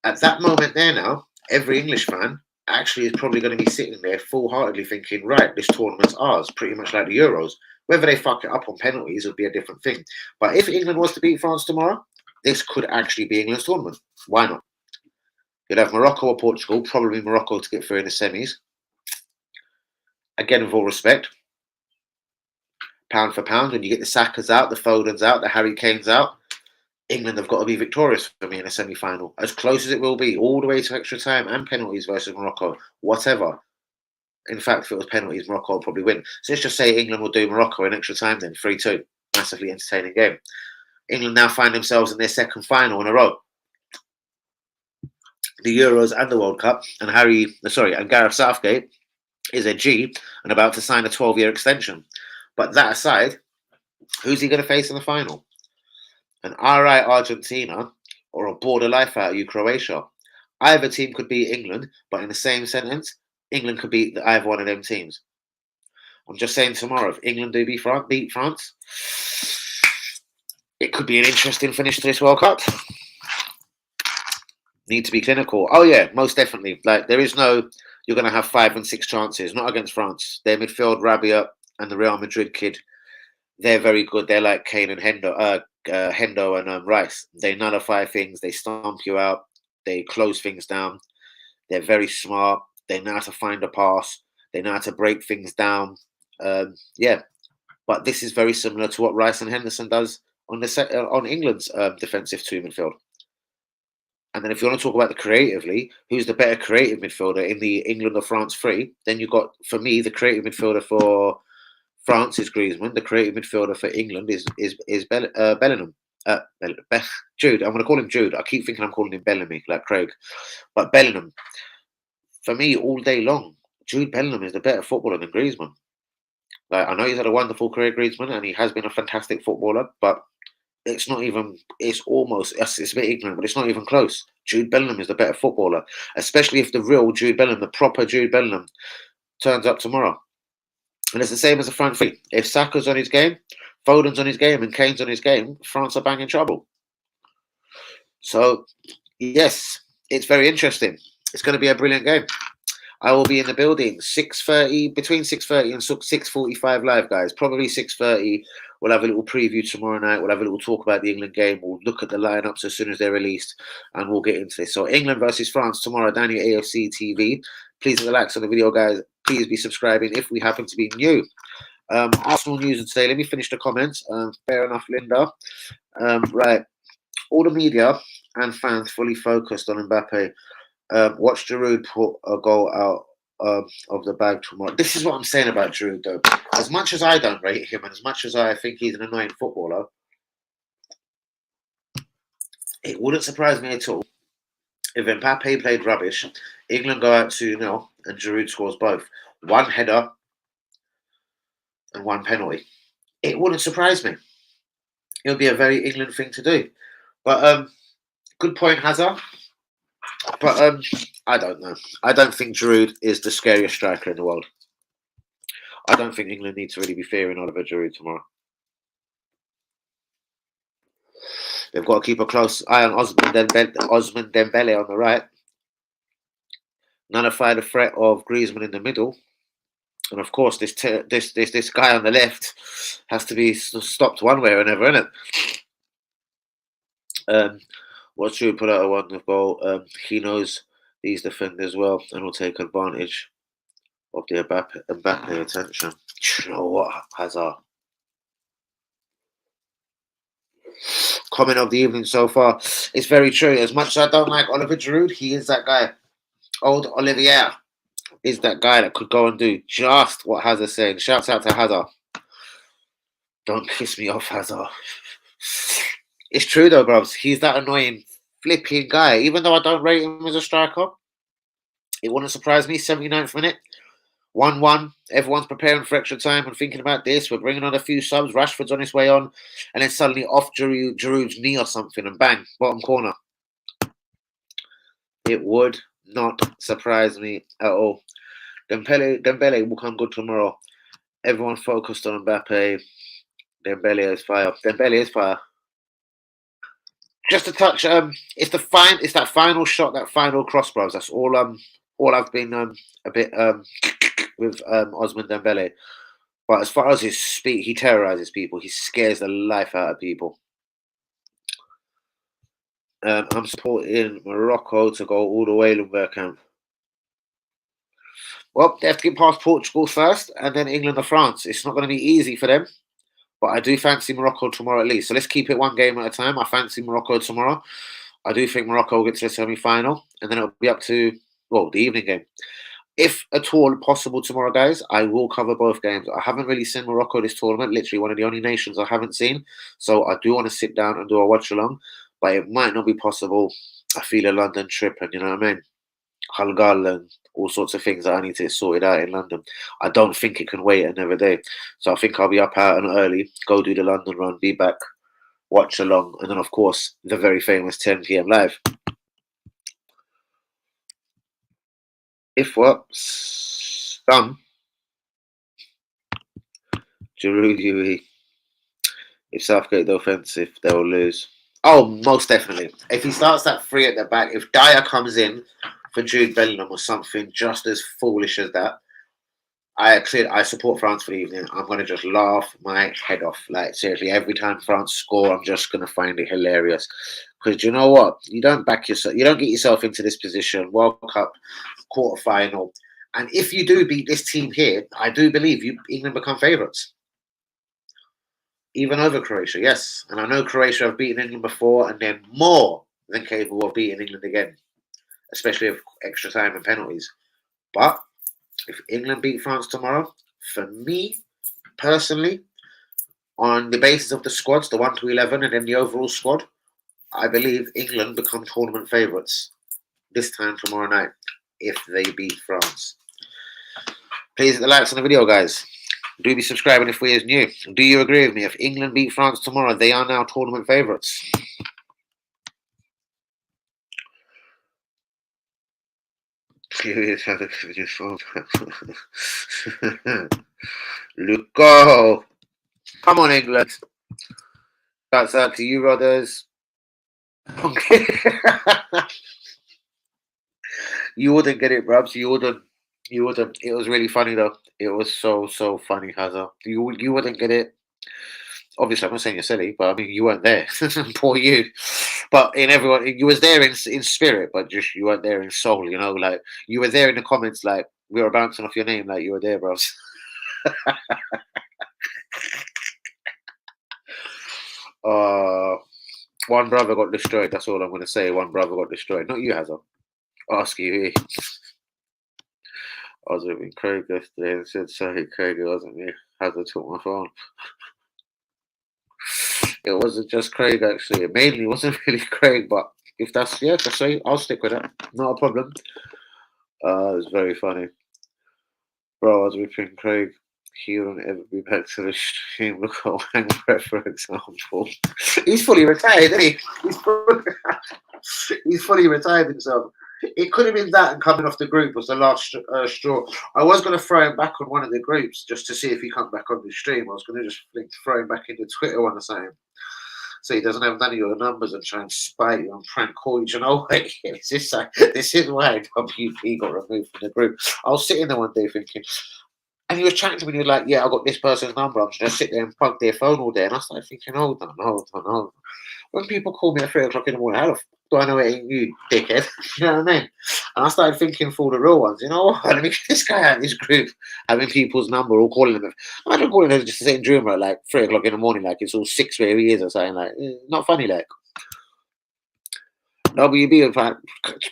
at that moment there now, every English fan actually is probably going to be sitting there full-heartedly thinking, right, this tournament's ours, pretty much like the Euros. Whether they fuck it up on penalties would be a different thing. But if England was to beat France tomorrow, this could actually be England's tournament. Why not? You'd have Morocco or Portugal, probably Morocco to get through in the semis. Again, with all respect, pound for pound, when you get the Sakas out, the Fodens out, the Harry Kanes out, England have got to be victorious for me in a semi-final. As close as it will be, all the way to extra time and penalties versus Morocco, whatever. In fact, if it was penalties, Morocco will probably win. So let's just say England will do Morocco in extra time then, 3-2. Massively entertaining game. England now find themselves in their second final in a row. The Euros and the World Cup, and Gareth Southgate is a G and about to sign a 12-year extension. But that aside, who's he going to face in the final? An RI Argentina or a border life out of you Croatia? Either team could beat England, but in the same sentence, England could beat either one of them teams. I'm just saying tomorrow, if England do beat France, it could be an interesting finish to this World Cup. Need to be clinical. Oh yeah, most definitely. Like there is no, you're going to have 5 and 6 chances. Not against France. Their midfield, Rabiot and the Real Madrid kid, they're very good. They're like Kane and Hendo and Rice. They nullify things. They stomp you out. They close things down. They're very smart. They know how to find a pass. They know how to break things down. Yeah, but this is very similar to what Rice and Henderson does on England's defensive two midfield. And then if you want to talk about the creatively, who's the better creative midfielder in the England or France three? Then you've got, for me, the creative midfielder for France is Griezmann. The creative midfielder for England is Bellingham. Jude. I'm going to call him Jude. I keep thinking I'm calling him Bellamy, like Craig. But Bellingham, for me, all day long, Jude Bellingham is the better footballer than Griezmann. Like I know he's had a wonderful career, Griezmann, and he has been a fantastic footballer, but it's not even, it's a bit ignorant, but it's not even close. Jude Bellingham is the better footballer, especially if the real Jude Bellingham, the proper Jude Bellingham, turns up tomorrow. And it's the same as the front three. If Saka's on his game, Foden's on his game, and Kane's on his game, France are bang in trouble. So, yes, it's very interesting. It's going to be a brilliant game. I will be in the building 6:30, between 6:30 and 6:45 live, guys. Probably 6:30. We'll have a little preview tomorrow night. We'll have a little talk about the England game. We'll look at the lineups as soon as they're released, and we'll get into this. So England versus France tomorrow down here AFC TV. Please hit the likes on the video, guys. Please be subscribing if we happen to be new. Arsenal news of today. Let me finish the comments. Fair enough, Linda. Right. All the media and fans fully focused on Mbappe. Watch Giroud put a goal out of the bag tomorrow. This is what I'm saying about Giroud, though. As much as I don't rate him, and as much as I think he's an annoying footballer, it wouldn't surprise me at all if Mbappe played rubbish, England go out 2-0, and Giroud scores both. One header and one penalty. It wouldn't surprise me. It would be a very England thing to do. But good point, Hazard. But I don't know. I don't think Giroud is the scariest striker in the world. I don't think England need to really be fearing Oliver Giroud tomorrow. They've got to keep a close eye on Osman Dembele on the right. Nullify the threat of Griezmann in the middle. And of course, this guy on the left has to be stopped one way or another, isn't it? What's Giroud put out a wonderful goal? He knows these defenders well and will take advantage of the Mbappe attention. You know what, Hazard? Comment of the evening so far. It's very true. As much as I don't like Oliver Giroud, he is that guy. Old Olivier is that guy that could go and do just what Hazard's saying. Shouts out to Hazard. Don't piss me off, Hazard. It's true though, bros. He's that annoying flipping guy. Even though I don't rate him as a striker, it wouldn't surprise me. 79th minute, 1-1. Everyone's preparing for extra time and thinking about this. We're bringing on a few subs. Rashford's on his way on, and then suddenly off Giroud's knee or something, and bang, bottom corner. It would not surprise me at all. Dembele will come good tomorrow. Everyone focused on Mbappe. Dembele is fire. Dembele is fire. Just a touch. It's that final shot, that final cross, bros. That's all. All I've been a bit with Osman Dembele. But as far as his speed, he terrorizes people. He scares the life out of people. I'm supporting Morocco to go all the way to Bergkamp. Well, they have to get past Portugal first, and then England or France. It's not going to be easy for them, but I do fancy Morocco tomorrow at least. So let's keep it one game at a time. I fancy Morocco tomorrow. I do think Morocco will get to the semi-final, and then it'll be up to, well, the evening game. If at all possible tomorrow, guys, I will cover both games. I haven't really seen Morocco this tournament, literally one of the only nations I haven't seen. So I do want to sit down and do a watch-along, but it might not be possible. I feel a London trip, and you know what I mean? Halgal and all sorts of things that I need to get sorted out in London. I don't think it can wait another day. So I think I'll be up out and early, go do the London run, be back, watch along, and then of course the very famous 10 p.m. live. If what? Some Giroud, if Southgate the offensive, they'll lose. Oh, most definitely. If he starts that three at the back, if Dyer comes in for Jude Bellingham or something just as foolish as that, I support France for the evening. I'm going to just laugh my head off. Like, seriously, every time France score, I'm just going to find it hilarious. Because you know what? You don't back yourself. You don't get yourself into this position. World Cup, quarterfinal. And if you do beat this team here, I do believe England become favourites. Even over Croatia, yes. And I know Croatia have beaten England before, and they're more than capable of beating England again, especially with extra time and penalties. But if England beat France tomorrow, for me, personally, on the basis of the squads, the 1 to 11, and then the overall squad, I believe England become tournament favourites this time tomorrow night if they beat France. Please hit the likes on the video, guys. Do be subscribing if we is new. Do you agree with me? If England beat France tomorrow, they are now tournament favourites. Luco! Come on, England. That's out to you, brothers. You wouldn't get it, brubs. You wouldn't. You wouldn't. It was really funny though. It was so funny, Hazard. You wouldn't get it. Obviously, I'm not saying you're silly, but I mean you weren't there. Poor you. But in everyone, you was there in spirit, but just you weren't there in soul. You know, like you were there in the comments, like we were bouncing off your name, like you were there, bros. One brother got destroyed. That's all I'm going to say. One brother got destroyed. Not you, Hazard. Ask you. I was with Craig yesterday and said, sorry, Craig, it wasn't me. Hazard took my phone. It wasn't just Craig, actually. It mainly wasn't really Craig, but if that's, yeah, that's right. I'll stick with it. Not a problem. It was very funny. Bro, I was with Craig. He wouldn't ever be back to the stream. Look at Wang Brett, for example. He's fully retired, isn't he? He's fully retired himself. It could have been that, and coming off the group was the last straw. I was going to throw him back on one of the groups just to see if he comes back on the stream. I was going to just throw him back into Twitter one or something, so he doesn't have none of your numbers and try and spite you and prank call you. You know, this is why WP got removed from the group. I was sitting there one day thinking, and he was chatting to me, and he was like, yeah, I got this person's number. I'm just going to sit there and plug their phone all day. And I started thinking, hold on. When people call me at 3 o'clock in the morning, how the f do I know it ain't you, dickhead? You know what I mean? And I started thinking for the real ones, you know what? Let me get this guy out of this group, having people's number or calling them. Imagine calling them just the same dreamer at like 3 o'clock in the morning, like it's all 6 where he is or something. Like, not funny, like. WB would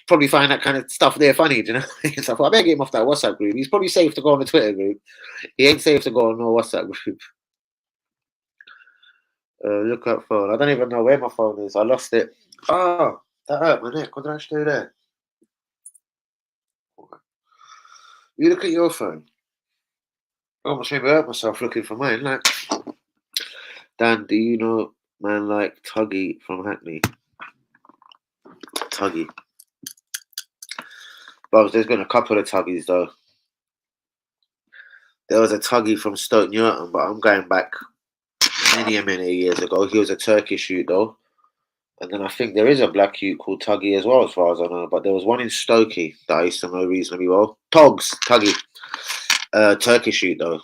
probably find that kind of stuff there funny, you know? So I better get him off that WhatsApp group. He's probably safe to go on the Twitter group. He ain't safe to go on no WhatsApp group. Look up phone. I don't even know where my phone is. I lost it. Oh, that hurt my neck. What did I actually do there? You look at your phone. I almost made me hurt myself looking for mine. Like, Dan, do you know man like Tuggy from Hackney? Tuggy. But there's been a couple of Tuggies though. There was a Tuggy from Stoke Newton, but I'm going back many years ago. He was a Turkish youth though. And then I think there is a black youth called Tuggy as well, as far as I know. But there was one in Stokey that I used to know reasonably well. Tuggy. Turkish youth though.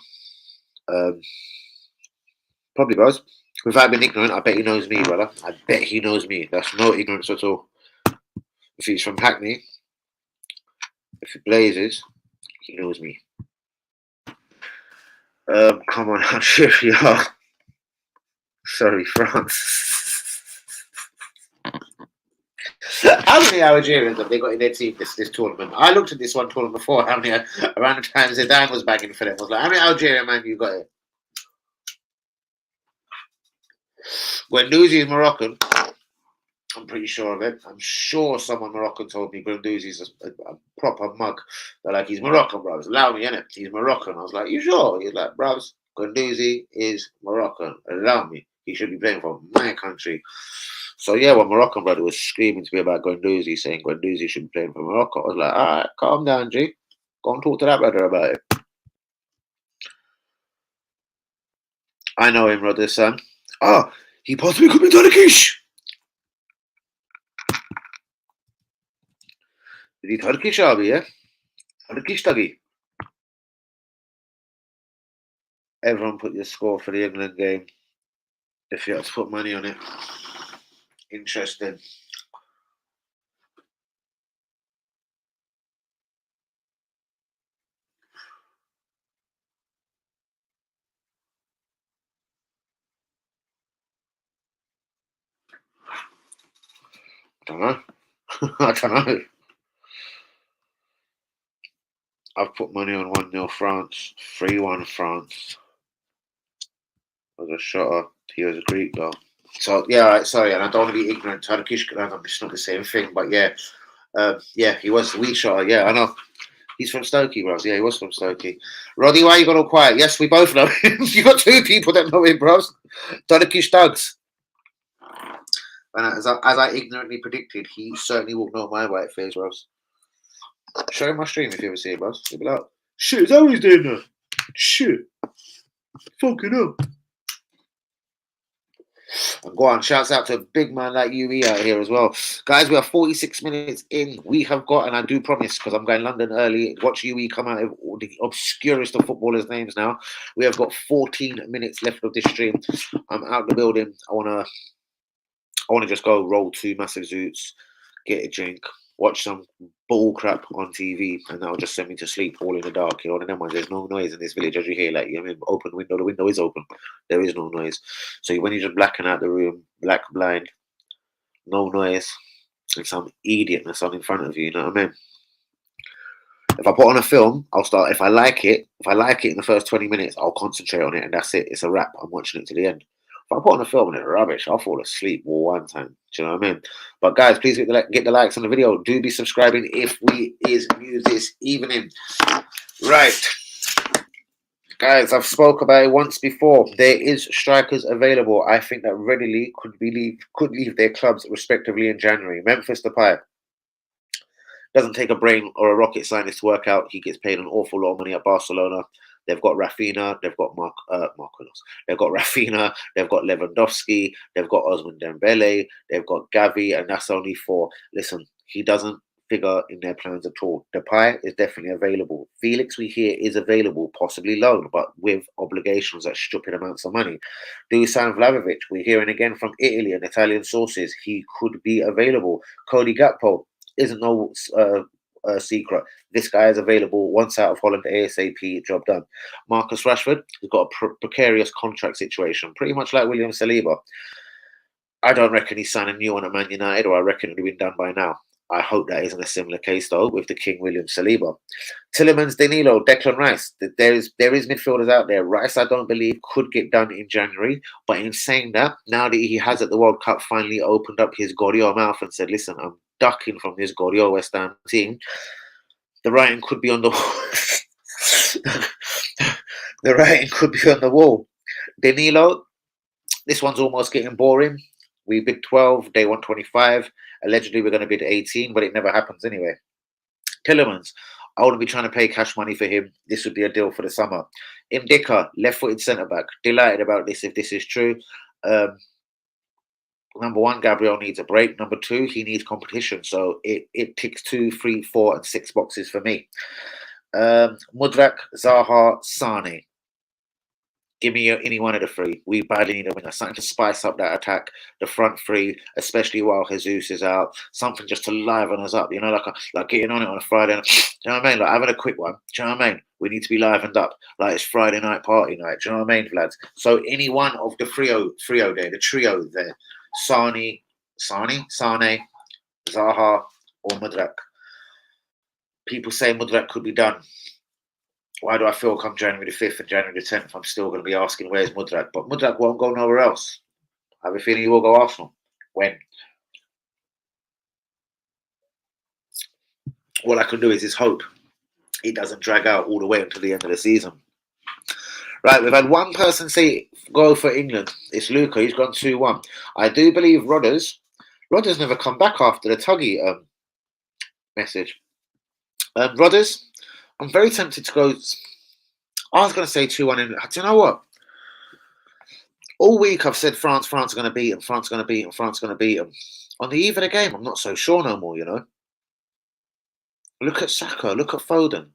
Probably was. Without being ignorant, I bet he knows me, brother. I bet he knows me. That's no ignorance at all. If he's from Hackney, if he blazes, he knows me. Come on, I'm sure you are. Sorry, France. How many Algerians have they got in their team this tournament? I looked at this one tournament before. How many around the time Zidane was bagging for them? I was like, how many Algerian man you got it? When Nuzi is Moroccan, I'm pretty sure of it. I'm sure someone Moroccan told me Guendouzi's a proper mug. They're like, he's Moroccan, bro. Allow me, innit? He's Moroccan. I was like, you sure? He's like, bros, Guendouzi is Moroccan. Allow me. He should be playing for my country. So yeah, when Moroccan brother was screaming to me about Guendouzi, saying Guendouzi should be playing for Morocco, I was like, all right, calm down, G. Go and talk to that brother about it. I know him, brother, son. Oh, he possibly could be Turkish. Is he Turkish, abi, yeah? Turkish Tuggy. Everyone put your score for the England game if you had to put money on it. Interesting. I don't know. I don't know. I've put money on 1-0 France, 3-1 France. As a shotter, he was a Greek goal. So yeah, right, sorry, and I don't want to be ignorant. Turkish, it's not the same thing, but yeah, he was the weak shotter. Yeah, I know. He's from Stokey, bros. Yeah, he was from Stokey. Roddy, why you got all quiet? Yes, we both know him. You got two people that know him, bros. Turkish thugs. And as I ignorantly predicted, he certainly will know my white face, bros. Show him my stream if you ever see it, bros. He'll be like, shit, is that what he's doing now? Shit. Fucking up. And go on, shouts out to a big man like UE out here as well. Guys, we are 46 minutes in. We have got, and I do promise, because I'm going London early, watch UE come out of the obscurest of footballers' names now. We have got 14 minutes left of this stream. I'm out the building. I wanna just go roll two massive zoots, get a drink, watch some bull crap on TV, and that'll just send me to sleep all in the dark. You know what I mean? There's no noise in this village, as you hear. Like, you know what I mean? Open window, the window is open. There is no noise. So when you're just blacking out the room, black blind, no noise, and some idiot that's on in front of you, you know what I mean? If I put on a film, I'll start. If I like it in the first 20 minutes, I'll concentrate on it, and that's it. It's a wrap. I'm watching it to the end. If I put on a film and it's rubbish, I'll fall asleep one time. Do you know what I mean? But guys, please get the likes on the video. Do be subscribing if we is new this evening. Right. Guys, I've spoke about it once before. There is strikers available. I think that readily could leave their clubs respectively in January. Memphis Depay. Doesn't take a brain or a rocket scientist to work out. He gets paid an awful lot of money at Barcelona. They've got Rafinha. They've got Marquinhos. They've got Rafinha. They've got Lewandowski. They've got Osman Dembele. They've got Gavi, and that's only four. Listen, he doesn't figure in their plans at all. Depay is definitely available. Felix, we hear, is available, possibly loan, but with obligations at stupid amounts of money. Dusan Vlahovic, we're hearing again from Italy and Italian sources. He could be available. Cody Gakpo isn't no secret. This guy is available once out of Holland ASAP, job done. Marcus Rashford has got a precarious contract situation, pretty much like William Saliba. I don't reckon he's signing a new one at Man United, or I reckon it would have been done by now. I hope that isn't a similar case, though, with the King William Saliba. Tillemans, Danilo, Declan Rice. There is midfielders out there. Rice, I don't believe, could get done in January. But in saying that, now that he has at the World Cup finally opened up his Gorio mouth and said, listen, I'm ducking from this Gorio West Ham team, the writing could be on the wall. The writing could be on the wall. Danilo, this one's almost getting boring. We bid 12, they want 25. Allegedly, we're going to bid 18, but it never happens anyway. Tillemans, I wouldn't be trying to pay cash money for him. This would be a deal for the summer. NDICKA, left-footed centre-back. Delighted about this if this is true. Number one, Gabriel needs a break. Number two, he needs competition. So it ticks 2, 3, 4, and 6 boxes for me. Mudrak, Zaha, Sane. Give me any one of the three. We badly need a winger. Something to spice up that attack, the front three, especially while Jesus is out. Something just to liven us up, you know, like getting on it on a Friday night. Do you know what I mean? Like having a quick one. Do you know what I mean? We need to be livened up. Like it's Friday night party night. Do you know what I mean, lads? So any one of the trio there, the trio there, Sane, Zaha, or Mudrak. People say Mudrak could be done. Why do I feel come January the 5th and January the 10th, I'm still going to be asking where's Mudrak? But Mudrak won't go nowhere else. I have a feeling he will go Arsenal. When? All I can do is hope it doesn't drag out all the way until the end of the season. Right, we've had one person say go for England. It's Luca. He's gone 2-1. I do believe Rodders never come back after the Tuggy message. Rodders, I'm very tempted to go. I was going to say 2-1 England. Do you know what? All week I've said France are going to beat them, France are going to beat them, France are going to beat them. On the eve of the game, I'm not so sure no more, you know. Look at Saka, look at Foden.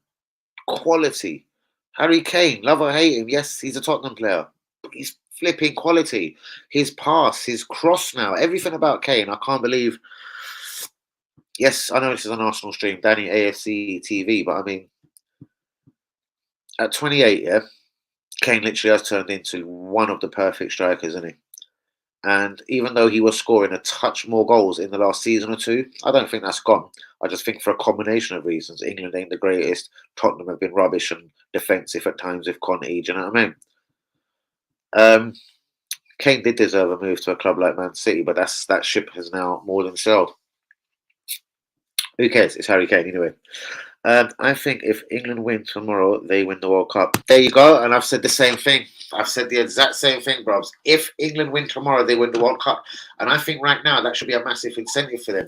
Quality. Harry Kane, love or hate him, yes, he's a Tottenham player. But he's flipping quality. His pass, his cross now, everything about Kane, I can't believe. Yes, I know this is an Arsenal stream, Danny AFC TV, but I mean, at 28, yeah, Kane literally has turned into one of the perfect strikers, isn't he? And even though he was scoring a touch more goals in the last season or two, I don't think that's gone. I just think for a combination of reasons, England ain't the greatest. Tottenham have been rubbish and defensive at times with Conte. Do you know what I mean? Kane did deserve a move to a club like Man City, but that ship has now more than sailed. Who cares? It's Harry Kane anyway. I think if England win tomorrow, they win the World Cup. There you go. And I've said the same thing. I've said the exact same thing, brobs. If England win tomorrow, they win the World Cup. And I think right now that should be a massive incentive for them.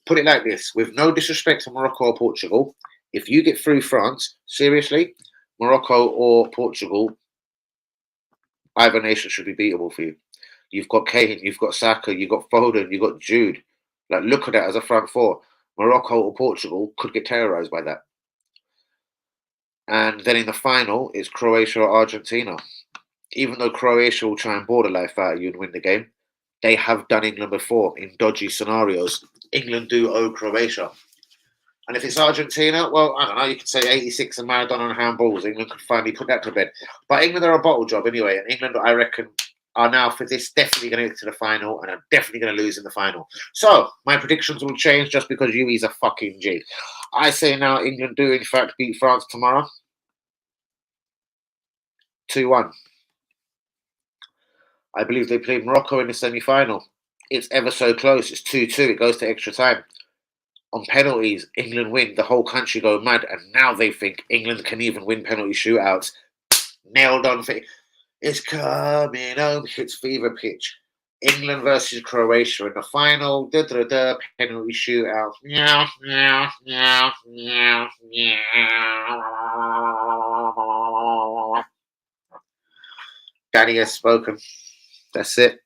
Put it like this, with no disrespect to Morocco or Portugal, if you get through France, seriously, Morocco or Portugal, either nation should be beatable for you. You've got Kane, you've got Saka, you've got Foden, you've got Jude. Like, look at that as a front four. Morocco or Portugal could get terrorised by that. And then in the final, it's Croatia or Argentina. Even though Croatia will try and bore the life out of you and win the game, they have done England before in dodgy scenarios. England do owe Croatia. And if it's Argentina, well, I don't know, you could say 86 and Maradona and handballs. England could finally put that to bed. But England are a bottle job anyway. And England, I reckon, are now for this definitely going to get to the final and are definitely going to lose in the final. So my predictions will change just because Yui's a fucking G. I say now England do in fact beat France tomorrow. 2-1. I believe they played Morocco in the semi-final. It's ever so close. It's 2-2. It goes to extra time. On penalties, England win. The whole country go mad. And now they think England can even win penalty shootouts. Nailed on. It's coming home. It's fever pitch. England versus Croatia in the final. Penalty shootout. Meow, meow, meow, meow, meow. Danny has spoken. That's it.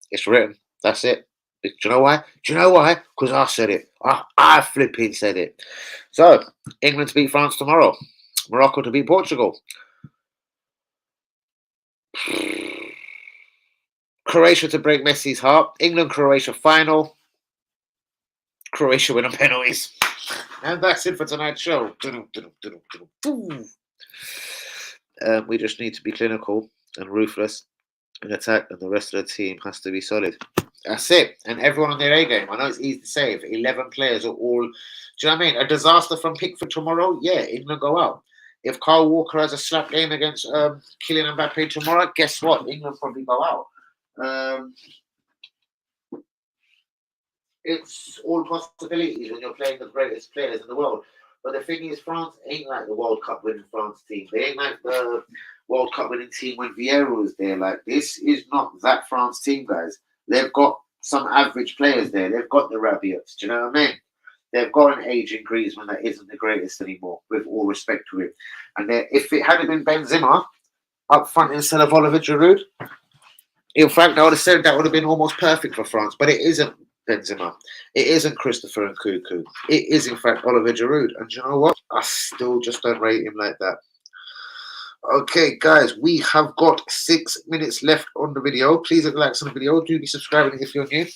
It's written. That's it. Do you know why? Do you know why? Because I said it. I flipping said it. So, England to beat France tomorrow. Morocco to beat Portugal. Croatia to break Messi's heart. England-Croatia final. Croatia win on penalties. And that's it for tonight's show. We just need to be clinical and ruthless in attack, and the rest of the team has to be solid. That's it. And everyone on their A game. I know it's easy to say if 11 players are all, do you know what I mean? A disaster from Pickford tomorrow, yeah, England go out. If Kyle Walker has a slap game against Kylian Mbappe tomorrow, guess what? England probably go out. It's all possibilities when you're playing the greatest players in the world. But the thing is, France ain't like the World Cup winning France team. They ain't like the World Cup winning team when Vieira was there. Like, this is not that France team, guys. They've got some average players there. They've got the Rabiats. Do you know what I mean? They've got an aging Griezmann that isn't the greatest anymore, with all respect to him. And if it had been Benzema up front instead of Oliver Giroud, in fact, I would have said that would have been almost perfect for France. But it isn't Benzema. It isn't Christopher Nkunku. It is, in fact, Oliver Giroud. And you know what? I still just don't rate him like that. Okay, guys, we have got 6 minutes left on the video. Please hit like on the video. Do be subscribing if you're new.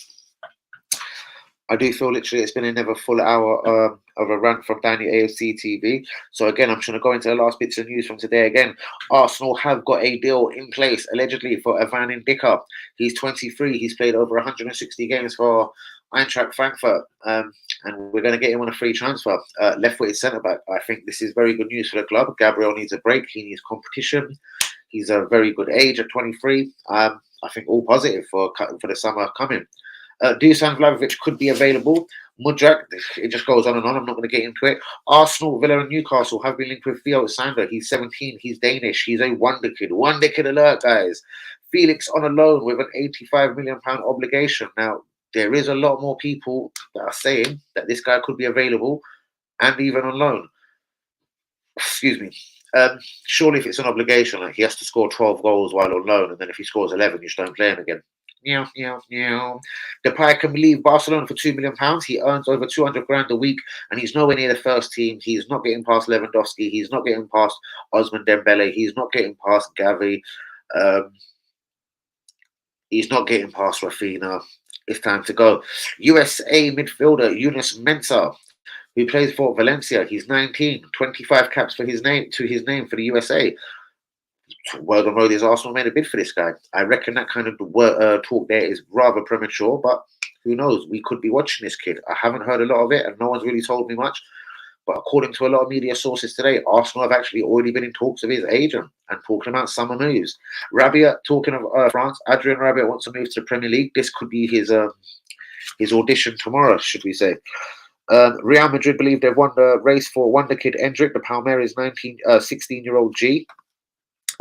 I do feel literally it's been another full hour of a rant from Danny AFC TV. So again, I'm just going to go into the last bits of news from today. Again, Arsenal have got a deal in place, allegedly, for Ivan NDICKA. He's 23. He's played over 160 games for Eintracht Frankfurt. And we're going to get him on a free transfer. Left-footed centre-back. I think this is very good news for the club. Gabriel needs a break. He needs competition. He's a very good age at 23. I think all positive for the summer coming. Dusan Vlahovic could be available, Mudrak, it just goes on and on. I'm not going to get into it. Arsenal, Villa, and Newcastle have been linked with Theo Sander. He's 17. He's Danish. He's a wonder kid. Wonder kid alert, guys. Felix on a loan with an £85 million obligation. Now, there is a lot more people that are saying that this guy could be available and even on loan. Excuse me. Surely if it's an obligation, like he has to score 12 goals while on loan, and then if he scores 11, you just don't play him again. Meow, meow, meow. Depay can leave Barcelona for £2 million. He earns over 200 grand a week, and he's nowhere near the first team. He's not getting past Lewandowski. He's not getting past Osman Dembele. He's not getting past Gavi. He's not getting past Rafinha. It's time to go. USA midfielder Yunus Mensah, who plays for Valencia. He's 19, 25 caps for his name for the USA. Word on road is Arsenal made a bid for this guy. I reckon that kind of talk there is rather premature, but who knows? We could be watching this kid. I haven't heard a lot of it, and no one's really told me much. But according to a lot of media sources today, Arsenal have actually already been in talks with his agent and talking about summer moves. Rabiot, talking of France, Adrien Rabiot wants to move to the Premier League. This could be his audition tomorrow, should we say. Real Madrid believe they've won the race for wonder kid Endrick, the Palmeiras 16-year-old G.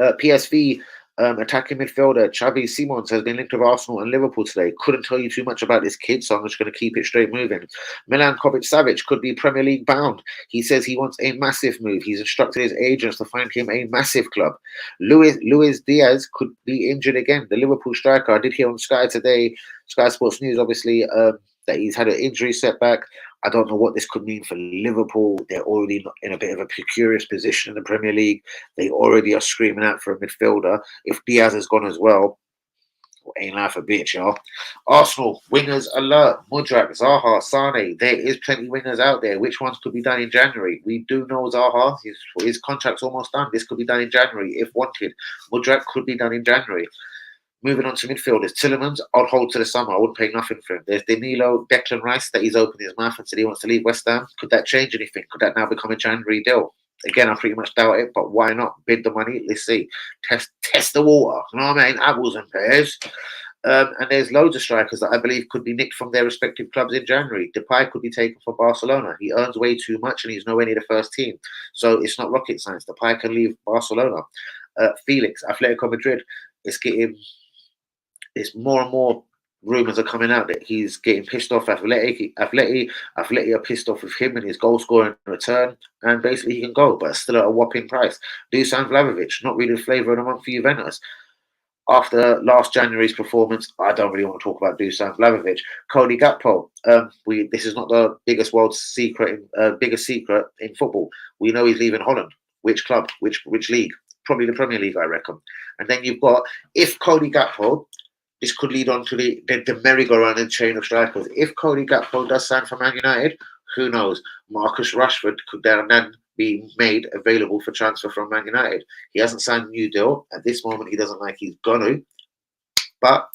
PSV attacking midfielder Xavi Simons has been linked with Arsenal and Liverpool today. Couldn't tell you too much about this kid, so I'm just going to keep it straight moving. Milan Kovic-Savic could be Premier League bound. He says he wants a massive move. He's instructed his agents to find him a massive club. Luis Diaz could be injured again. The Liverpool striker, I did hear on Sky today, Sky Sports News obviously, that he's had an injury setback. I don't know what this could mean for Liverpool. They're already in a bit of a precarious position in the Premier League. They already are screaming out for a midfielder. If Diaz has gone as well, ain't life a bitch, y'all. Arsenal, wingers alert. Mudrak, Zaha, Sane. There is plenty of wingers out there. Which ones could be done in January? We do know Zaha. His contract's almost done. This could be done in January if wanted. Mudrak could be done in January. Moving on to midfielders, Tillemans, I'd hold to the summer. I wouldn't pay nothing for him. There's Danilo, Declan Rice, that he's opened his mouth and said he wants to leave West Ham. Could that change anything? Could that now become a January deal? Again, I pretty much doubt it, but why not? Bid the money. Let's see. Test the water. You know what I mean? Apples and pears. And there's loads of strikers that I believe could be nicked from their respective clubs in January. Depay could be taken for Barcelona. He earns way too much and he's nowhere near the first team. So it's not rocket science. Depay can leave Barcelona. Felix, Atletico Madrid, it's more and more rumours are coming out that he's getting pissed off. Atleti are pissed off with him and his goal scoring return, and basically he can go, but still at a whopping price. Dusan Vlahovic, not really the flavour of the month for Juventus. After last January's performance, I don't really want to talk about Dusan Vlahovic. Cody Gakpo, this is not the biggest biggest secret in football. We know he's leaving Holland. Which club? Which league? Probably the Premier League, I reckon. And then you've got, if Cody Gakpo, this could lead on to the merry-go-round and chain of strikers. If Cody Gakpo does sign for Man United, who knows? Marcus Rashford could then be made available for transfer from Man United. He hasn't signed a new deal. At this moment, he doesn't like he's going to. But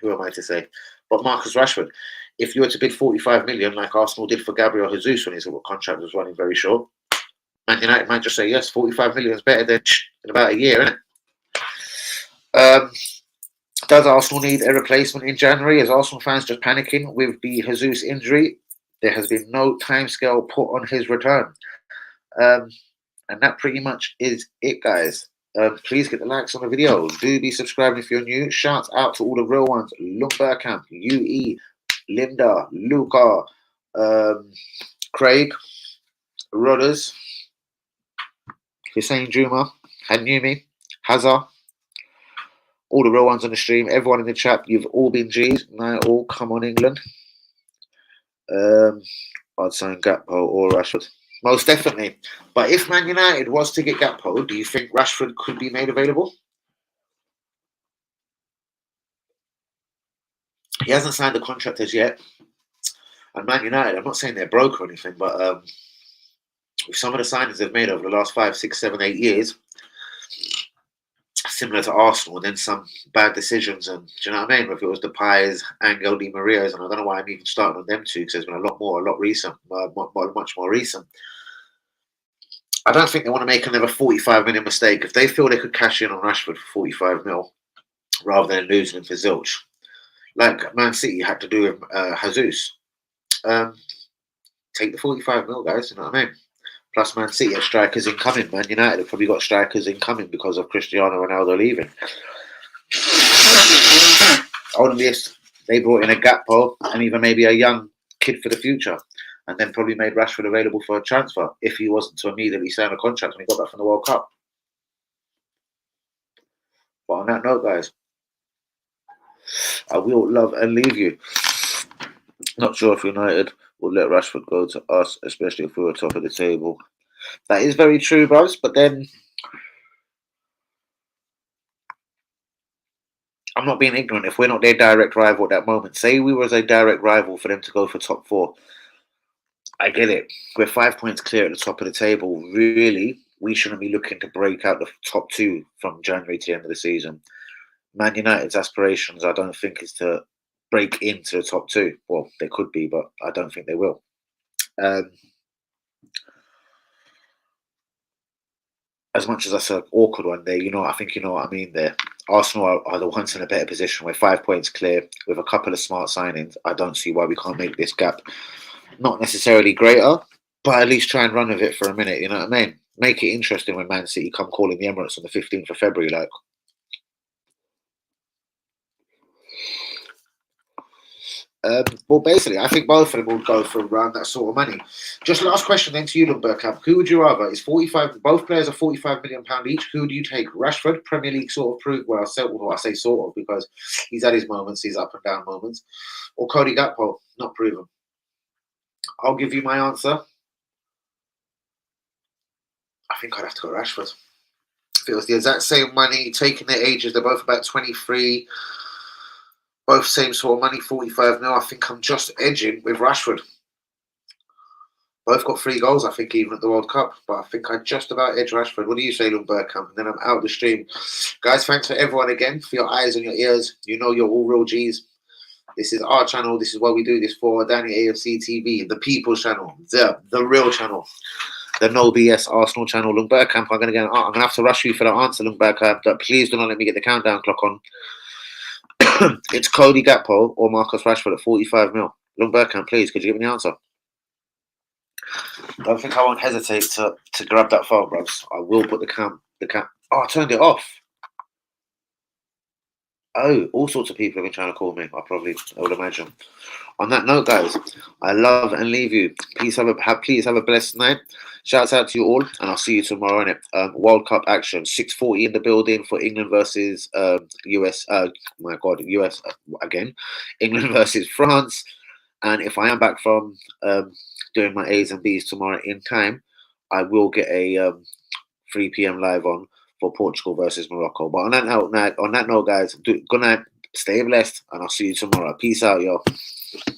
who am I to say? But Marcus Rashford, if you were to bid 45 million like Arsenal did for Gabriel Jesus when his contract was running very short, Man United might just say, yes, 45 million is better than in about a year, isn't it? Does Arsenal need a replacement in January? As Arsenal fans just panicking with the Jesus injury, there has been no timescale put on his return. And that pretty much is it, guys. Please get the likes on the video. Do be subscribing if you're new. Shout out to all the real ones. Lumberkamp, UE, Linda, Luca, Craig, Rodders, Hussein Juma, Hanumi, Hazard. All the real ones on the stream, everyone in the chat, you've all been G's. Now all come on, England. I'd sign Gakpo or Rashford. Most definitely. But if Man United was to get Gakpo, do you think Rashford could be made available? He hasn't signed the contract as yet. And Man United, I'm not saying they're broke or anything, but with some of the signings they've made over the last 5, 6, 7, 8 years, similar to Arsenal, and then some bad decisions, and do you know what I mean? If it was Depay's, Angel Di Maria's, and I don't know why I'm even starting on them two, because there's been a lot recent, much more recent. I don't think they want to make another 45 million mistake. If they feel they could cash in on Rashford for 45 mil, rather than losing him for zilch, like Man City had to do with Jesus. take the 45 mil, guys. You know what I mean? Plus, Man City have strikers incoming. Man United have probably got strikers incoming because of Cristiano Ronaldo leaving. On this, they brought in a Gakpo and even maybe a young kid for the future, and then probably made Rashford available for a transfer if he wasn't to immediately sign a contract when he got back from the World Cup. But on that note, guys, I will love and leave you. Not sure if United would let Rashford go to us, especially if we were top of the table. That is very true, bros. But then I'm not being ignorant. If we're not their direct rival at that moment, say we was a direct rival for them to go for top four, I get it. We're 5 points clear at the top of the table. Really, we shouldn't be looking to break out the top two from January to the end of the season. Man United's aspirations, I don't think, is to break into the top two. Well, they could be, but I don't think they will. As much as I said awkward one there, I think you know what I mean there. Arsenal are the ones in a better position. We're 5 points clear with a couple of smart signings. I don't see why we can't make this gap not necessarily greater, but at least try and run with it for a minute. You know what I mean? Make it interesting when Man City come calling the Emirates on the 15th of February. Like, well, basically, I think both of them will go for around that sort of money. Just last question then to you, Bergkamp. Who would you rather? Is 45? Both players are 45 million pound each. Who do you take? Rashford, Premier League sort of proof. Well, I say sort of because he's had his moments, his up and down moments, or Cody Gakpo, not proven. I'll give you my answer. I think I'd have to go Rashford. If it was the exact same money, taking their ages, they're both about 23. Both same sort of money, 45 mil. I think I'm just edging with Rashford. Both got 3 goals, I think, even at the World Cup. But I think I just about edge Rashford. What do you say, Luke Bergkamp? And then I'm out the stream. Guys, thanks for everyone again, for your eyes and your ears. You know you're all real G's. This is our channel. This is what we do this for. Danny AFC TV, the People's channel, the real channel. The No BS Arsenal channel. Luke Bergkamp, I'm gonna have to rush you for the answer, Luke Bergkamp. But please do not let me get the countdown clock on. It's Cody Gakpo or Marcus Rashford at 45 mil. Luke Bergkamp, please, could you give me the answer? I don't think I won't hesitate to grab that phone, bros. I will put the cam. Oh, I turned it off. Oh, all sorts of people have been trying to call me. I would imagine. On that note, guys, I love and leave you. Please have a blessed night. Shouts out to you all, and I'll see you tomorrow in it. World Cup action, 6:40 in the building for England versus US. My God, US again. England versus France. And if I am back from doing my A's and B's tomorrow in time, I will get a 3 p.m. live on for Portugal versus Morocco. But on that note, guys, good night, stay blessed, and I'll see you tomorrow. Peace out, y'all.